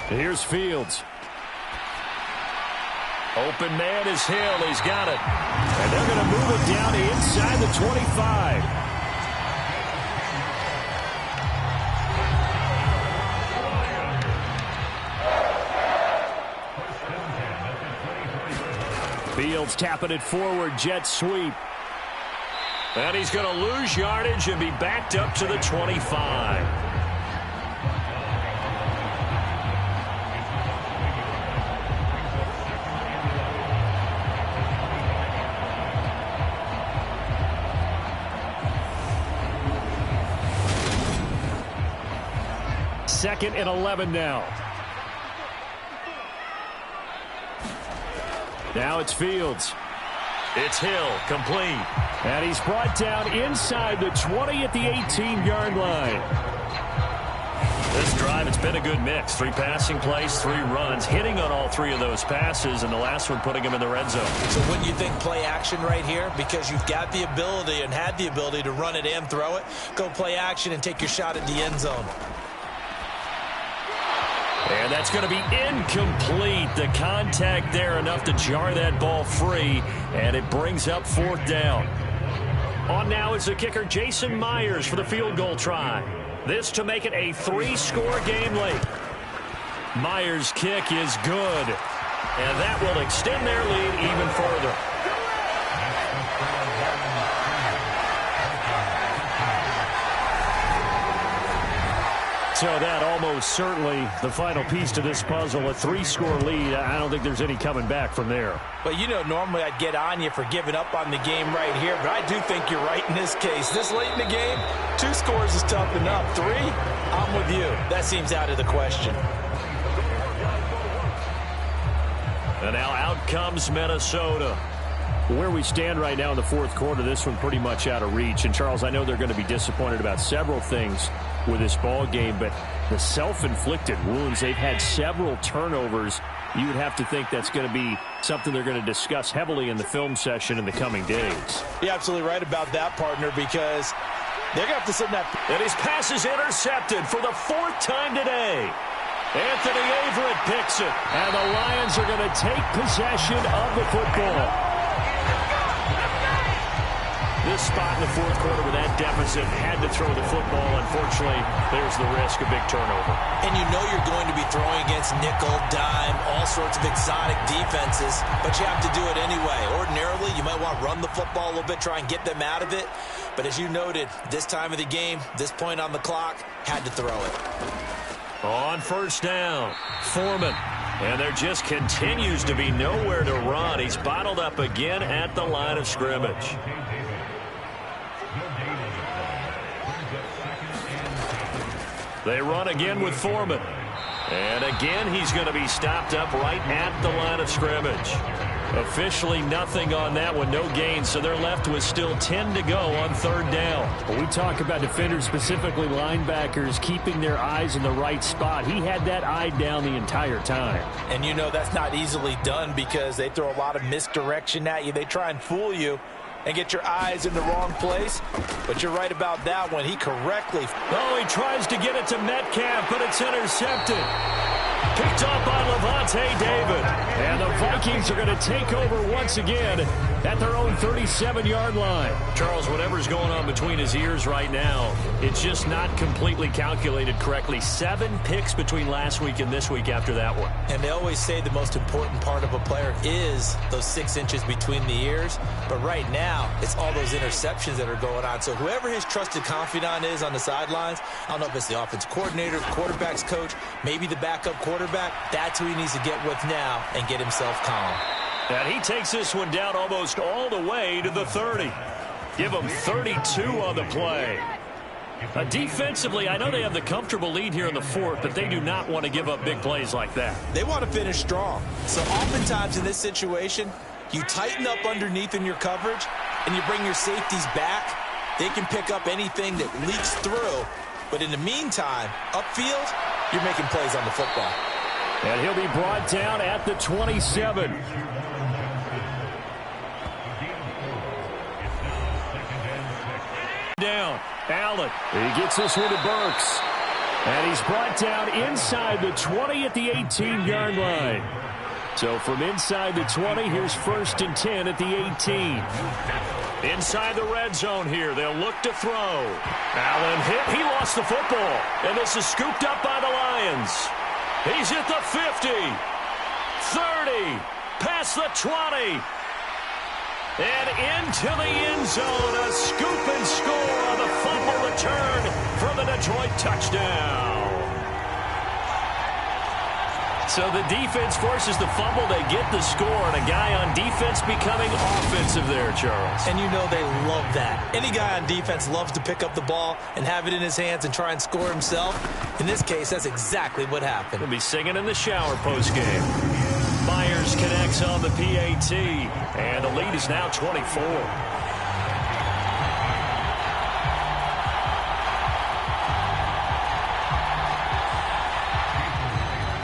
Here's Fields. Open man is Hill. He's got it. And they're going to move it down to inside the 25. Fields tapping it forward. Jet sweep. And he's going to lose yardage and be backed up to the 25. Second and 11 now. Now it's Fields. It's Hill, complete. And he's brought down inside the 20 at the 18-yard line. This drive, it's been a good mix. 3 passing plays, 3 runs, hitting on all 3 of those passes, and the last one putting him in the red zone. So wouldn't you think play action right here? Because you've got the ability and had the ability to run it and throw it. Go play action and take your shot at the end zone. And that's going to be incomplete. The contact there enough to jar that ball free, and it brings up 4th down. On now is the kicker Jason Myers for the field goal try. This to make it a 3-score game late. Myers' kick is good, and that will extend their lead even further. So that almost certainly the final piece to this puzzle, a 3-score lead. I don't think there's any coming back from there. But, you know, normally I'd get on you for giving up on the game right here, but I do think you're right in this case. This late in the game, 2 scores is tough enough. 3, I'm with you. That seems out of the question. And now out comes Minnesota. Where we stand right now in the 4th quarter, this one pretty much out of reach. And, Charles, I know they're going to be disappointed about several things with this ball game, but the self-inflicted wounds, they've had several turnovers. You would have to think that's going to be something they're going to discuss heavily in the film session in the coming days. You're absolutely right about that, partner, because they're going to have to send that. And his pass is intercepted for the 4th time today. Anthony Averett picks it, and the Lions are going to take possession of the football. This spot in the fourth quarter with that deficit, had to throw the football. Unfortunately, there's the risk of big turnover. And you know you're going to be throwing against nickel, dime, all sorts of exotic defenses, but you have to do it anyway. Ordinarily, you might want to run the football a little bit, try and get them out of it. But as you noted, this time of the game, this point on the clock, had to throw it. On first down, Foreman. And there just continues to be nowhere to run. He's bottled up again at the line of scrimmage. They run again with Foreman. And again, he's going to be stopped up right at the line of scrimmage. Officially nothing on that one, no gain, so they're left with still 10 to go on third down. When we talk about defenders, specifically linebackers, keeping their eyes in the right spot. He had that eye down the entire time. And you know that's not easily done because they throw a lot of misdirection at you. They try and fool you and get your eyes in the wrong place. But you're right about that one. He correctly... Oh, he tries to get it to Metcalf, but it's intercepted. Picked off by Levante David. And the Vikings are going to take over once again at their own 37-yard line. Charles, whatever's going on between his ears right now, it's just not completely calculated correctly. 7 picks between last week and this week after that one. And they always say the most important part of a player is those 6 inches between the ears. But right now, it's all those interceptions that are going on. So whoever his trusted confidant is on the sidelines, I don't know if it's the offense coordinator, the quarterback's coach, maybe the backup quarterback, that's who he needs to get with now and get himself calm. And he takes this one down almost all the way to the 30. Give him 32 on the play. Defensively, I know they have the comfortable lead here in the fourth, but they do not want to give up big plays like that. They want to finish strong. So oftentimes in this situation, you tighten up underneath in your coverage, and you bring your safeties back. They can pick up anything that leaks through. But in the meantime, upfield, you're making plays on the football. And he'll be brought down at the 27. Down, Allen. He gets this one to Burks. And he's brought down inside the 20 at the 18-yard line. So from inside the 20, here's 1st and 10 at the 18. Inside the red zone here, they'll look to throw. Allen hit, he lost the football. And this is scooped up by the Lions. He's at the 50, 30, past the 20. And into the end zone, a scoop and score on the fumble return for the Detroit touchdown. So the defense forces the fumble, they get the score, and a guy on defense becoming offensive there, Charles. And you know they love that. Any guy on defense loves to pick up the ball and have it in his hands and try and score himself. In this case, that's exactly what happened. He'll be singing in the shower postgame. Myers connects on the PAT, and the lead is now 24.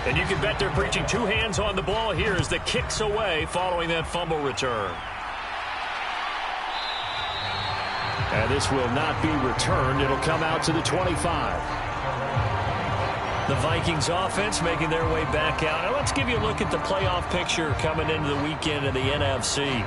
And you can bet they're preaching 2 hands on the ball here as the kick's away following that fumble return. And this will not be returned. It'll come out to the 25. The Vikings offense making their way back out. Now let's give you a look at the playoff picture coming into the weekend in the NFC.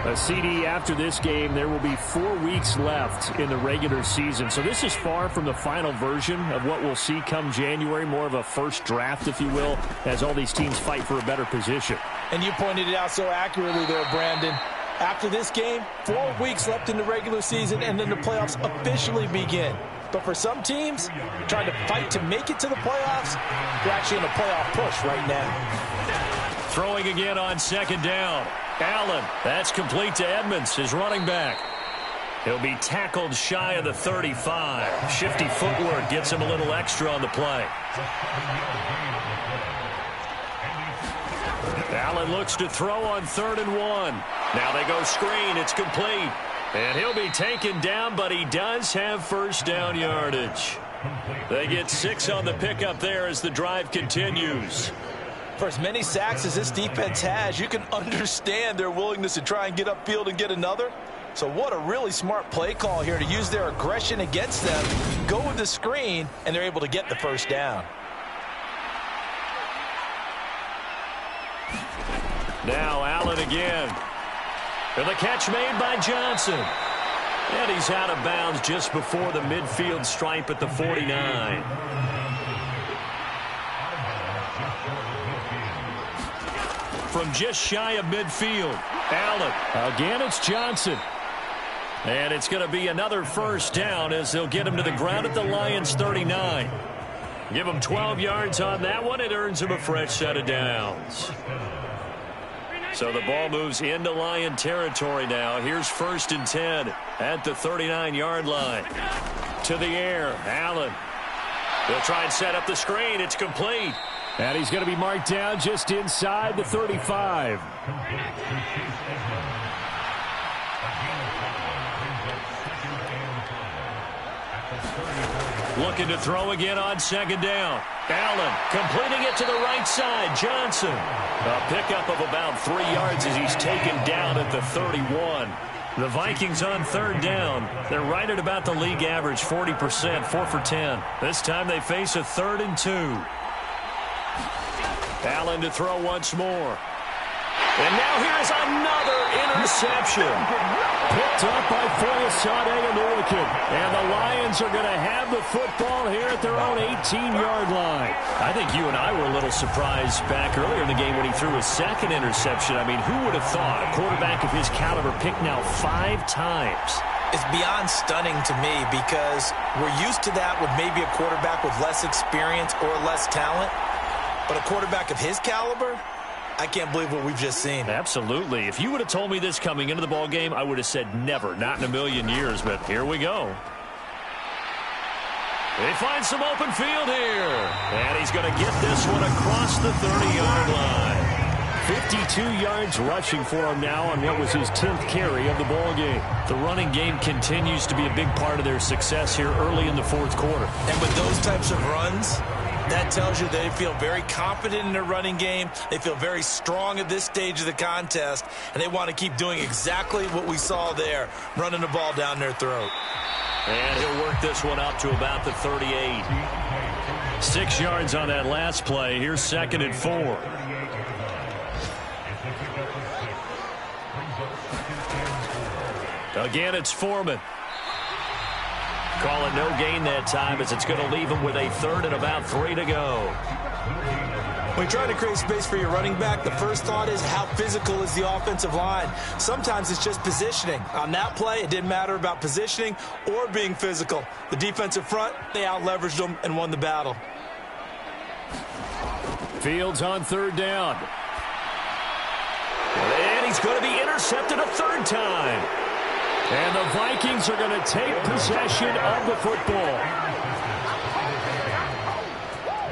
A CD after this game, there will be 4 weeks left in the regular season. So this is far from the final version of what we'll see come January, more of a first draft, if you will, as all these teams fight for a better position. And you pointed it out so accurately there, Brandon. After this game, 4 weeks left in the regular season, and then the playoffs officially begin. But for some teams, trying to fight to make it to the playoffs, they're actually in a playoff push right now. Throwing again on 2nd down. Allen, that's complete to Edmonds, his running back. He'll be tackled shy of the 35. Shifty footwork gets him a little extra on the play. Allen looks to throw on 3rd and 1. Now they go screen. It's complete. And he'll be taken down, but he does have first down yardage. They get 6 on the pickup there as the drive continues. For as many sacks as this defense has, you can understand their willingness to try and get upfield and get another. So what a really smart play call here to use their aggression against them, go with the screen, and they're able to get the first down. Now Allen again. And the catch made by Johnson. And he's out of bounds just before the midfield stripe at the 49. From just shy of midfield, Allen. Again, it's Johnson. And it's going to be another first down as they'll get him to the ground at the Lions' 39. Give him 12 yards on that one. It earns him a fresh set of downs. So the ball moves into Lion territory now. Here's 1st and 10 at the 39-yard line. To the air, Allen. They'll try and set up the screen. It's complete. And he's going to be marked down just inside the 35. Looking to throw again on 2nd down. Allen completing it to the right side. Johnson. A pickup of about 3 yards as he's taken down at the 31. The Vikings on 3rd down. They're right at about the league average, 40%, 4 for 10. This time they face a 3rd and 2. Allen to throw once more. And now here's another interception. Picked up by Foyesade and Ulican. And the Lions are going to have the football here at their own 18-yard line. I think you and I were a little surprised back earlier in the game when he threw his 2nd interception. I mean, who would have thought a quarterback of his caliber picked now 5 times? It's beyond stunning to me because we're used to that with maybe a quarterback with less experience or less talent. But a quarterback of his caliber, I can't believe what we've just seen. Absolutely. If you would have told me this coming into the ball game, I would have said never, not in a million years, but here we go. They find some open field here. And he's going to get this one across the 30-yard line. 52 yards rushing for him now on what was his 10th carry of the ball game. The running game continues to be a big part of their success here early in the 4th quarter. And with those types of runs, that tells you they feel very confident in their running game. They feel very strong at this stage of the contest, and they want to keep doing exactly what we saw there, running the ball down their throat. And he'll work this one up to about the 38. 6 yards on that last play. Here's 2nd and 4. Again, it's Foreman. Calling no gain that time as it's going to leave him with a 3rd and about 3 to go. When you're trying to create space for your running back, the first thought is how physical is the offensive line. Sometimes it's just positioning. On that play, it didn't matter about positioning or being physical. The defensive front, they out-leveraged them and won the battle. Fields on 3rd down. And he's going to be intercepted a 3rd time. And the Vikings are going to take possession of the football.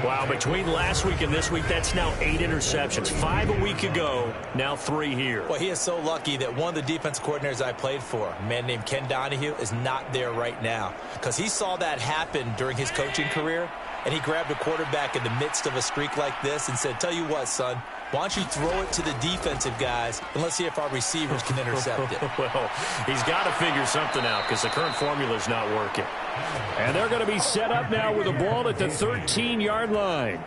Wow, between last week and this week, that's now 8 interceptions. 5 a week ago, now 3 here. Well, he is so lucky that one of the defense coordinators I played for, a man named Ken Donahue, is not there right now. Because he saw that happen during his coaching career, and he grabbed a quarterback in the midst of a streak like this and said, tell you what, son, why don't you throw it to the defensive guys, and let's see if our receivers can intercept it. Well, he's got to figure something out because the current formula is not working. And they're going to be set up now with a ball at the 13-yard line.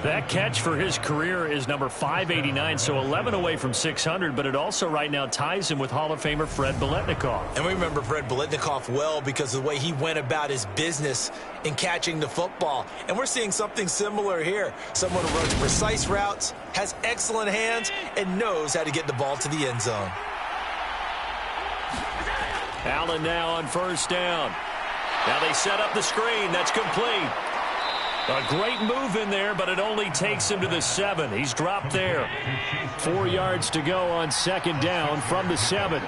That catch for his career is number 589, so 11 away from 600, but it also right now ties him with Hall of Famer Fred Biletnikoff. And we remember Fred Biletnikoff well because of the way he went about his business in catching the football. And we're seeing something similar here. Someone who runs precise routes, has excellent hands, and knows how to get the ball to the end zone. Allen now on 1st down. Now they set up the screen. That's complete. A great move in there, but it only takes him to the 7. He's dropped there. 4 yards to go on 2nd down from the 7.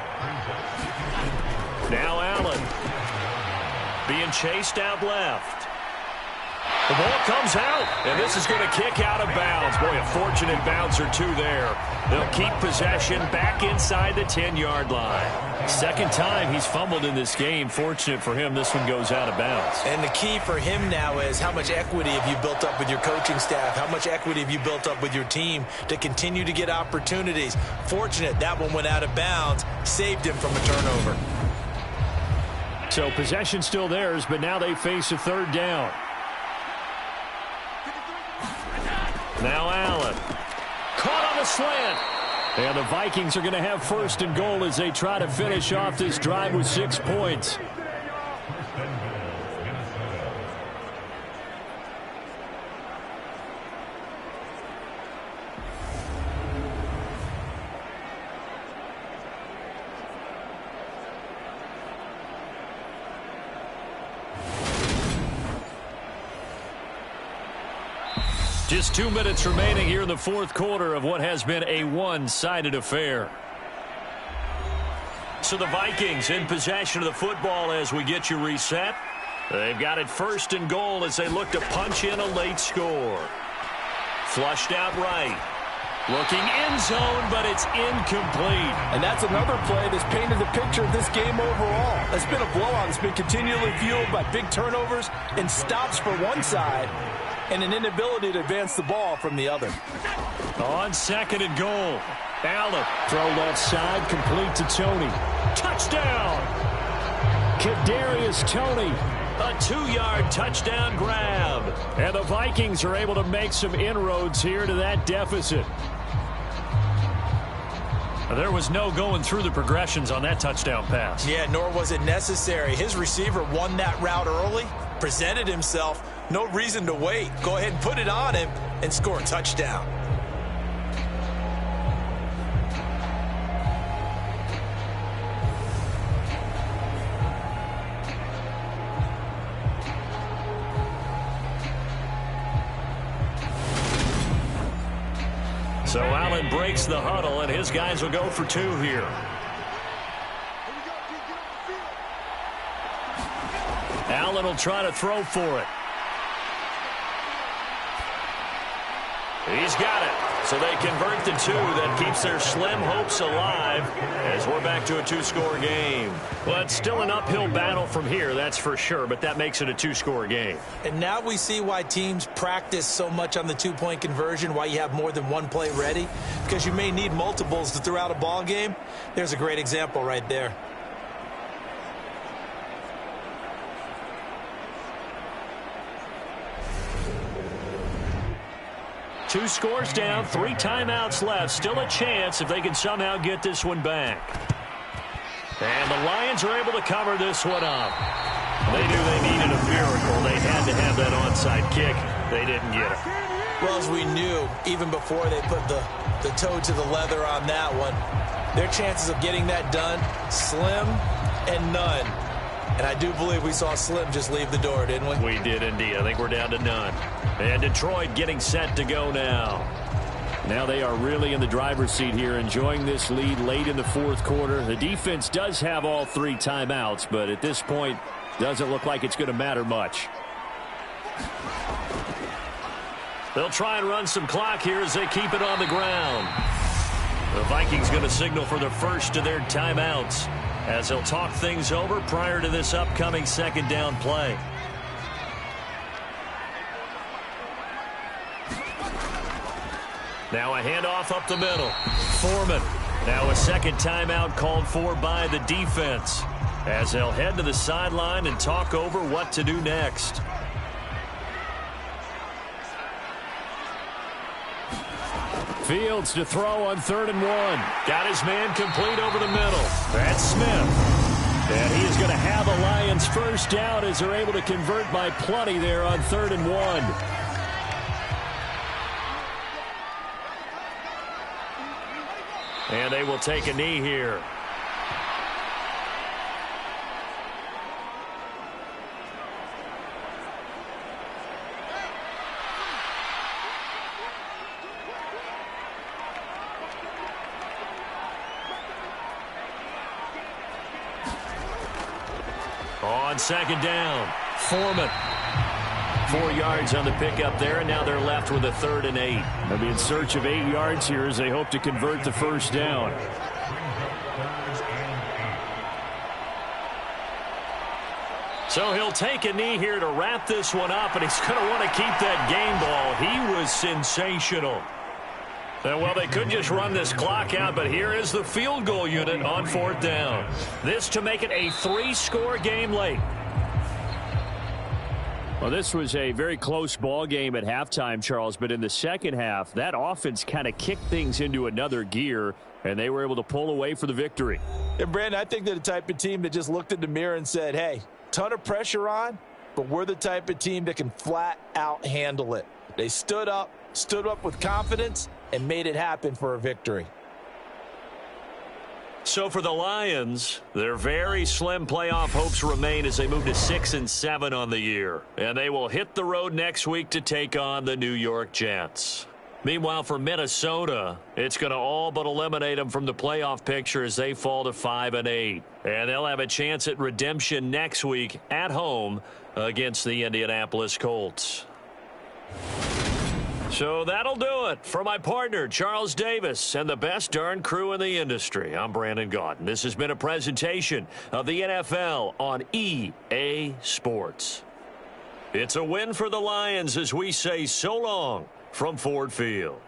Now Allen being chased out left. The ball comes out, and this is going to kick out of bounds. Boy, a fortunate bounce or two there. They'll keep possession back inside the 10-yard line. 2nd time he's fumbled in this game. Fortunate for him, this one goes out of bounds. And the key for him now is how much equity have you built up with your coaching staff? How much equity have you built up with your team to continue to get opportunities? Fortunate that one went out of bounds, saved him from a turnover. So possession still theirs, but now they face a 3rd down. Now Allen. Caught on the slant. And the Vikings are going to have first and goal as they try to finish off this drive with 6 points. Just 2 minutes remaining here in the fourth quarter of what has been a one-sided affair. So the Vikings in possession of the football as we get you reset. They've got it first and goal as they look to punch in a late score. Flushed out right. Looking end zone, but it's incomplete. And that's another play that's painted the picture of this game overall. It's been a blowout. It's been continually fueled by big turnovers and stops for one side and an inability to advance the ball from the other. On second and goal. Allen. Throw left side, complete to Tony. Touchdown! Kadarius Toney. A 2-yard touchdown grab. And the Vikings are able to make some inroads here to that deficit. There was no going through the progressions on that touchdown pass. Yeah, nor was it necessary. His receiver won that route early, presented himself. No reason to wait. Go ahead and put it on him and score a touchdown. So Allen breaks the huddle, and his guys will go for 2 here. Allen will try to throw for it. He's got it. So they convert the 2. That keeps their slim hopes alive as we're back to a 2-score game. Well, it's still an uphill battle from here, that's for sure, but that makes it a 2-score game. And now we see why teams practice so much on the 2-point conversion, why you have more than one play ready, because you may need multiples to throw out a ball game. There's a great example right there. Two scores down, 3 timeouts left. Still a chance if they can somehow get this one back. And the Lions are able to cover this one up. They knew they needed a miracle. They had to have that onside kick. They didn't get it. Well, as we knew, even before they put the toe to the leather on that one, their chances of getting that done, slim and none. And I do believe we saw Slim just leave the door, didn't we? We did indeed. I think we're down to none. And Detroit getting set to go now. Now they are really in the driver's seat here, enjoying this lead late in the fourth quarter. The defense does have all 3 timeouts, but at this point, doesn't look like it's going to matter much. They'll try and run some clock here as they keep it on the ground. The Vikings going to signal for the first of their timeouts as they'll talk things over prior to this upcoming second down play. Now a handoff up the middle. Foreman. Now a second timeout called for by the defense as they'll head to the sideline and talk over what to do next. Fields to throw on 3rd and 1. Got his man complete over the middle. That's Smith. And he is going to have a Lions first down as they're able to convert by plenty there on 3rd and 1. And they will take a knee here. On second down, Foreman. 4 yards on the pickup there, and now they're left with a 3rd and 8. They'll be in search of 8 yards here as they hope to convert the first down. So he'll take a knee here to wrap this one up, and he's going to want to keep that game ball. He was sensational. Well, they could just run this clock out, but here is the field goal unit on 4th down. This to make it a 3-score game late. Well, this was a very close ball game at halftime, Charles, but in the second half, that offense kind of kicked things into another gear, and they were able to pull away for the victory. And, Brandon, I think they're the type of team that just looked in the mirror and said, hey, ton of pressure on, but we're the type of team that can flat out handle it. They stood up with confidence, and made it happen for a victory. So for the Lions, their very slim playoff hopes remain as they move to 6-7 on the year. And they will hit the road next week to take on the New York Jets. Meanwhile, for Minnesota, it's going to all but eliminate them from the playoff picture as they fall to 5-8. And they'll have a chance at redemption next week at home against the Indianapolis Colts. So that'll do it for my partner, Charles Davis, and the best darn crew in the industry. I'm Brandon Gaudin. This has been a presentation of the NFL on EA Sports. It's a win for the Lions as we say so long from Ford Field.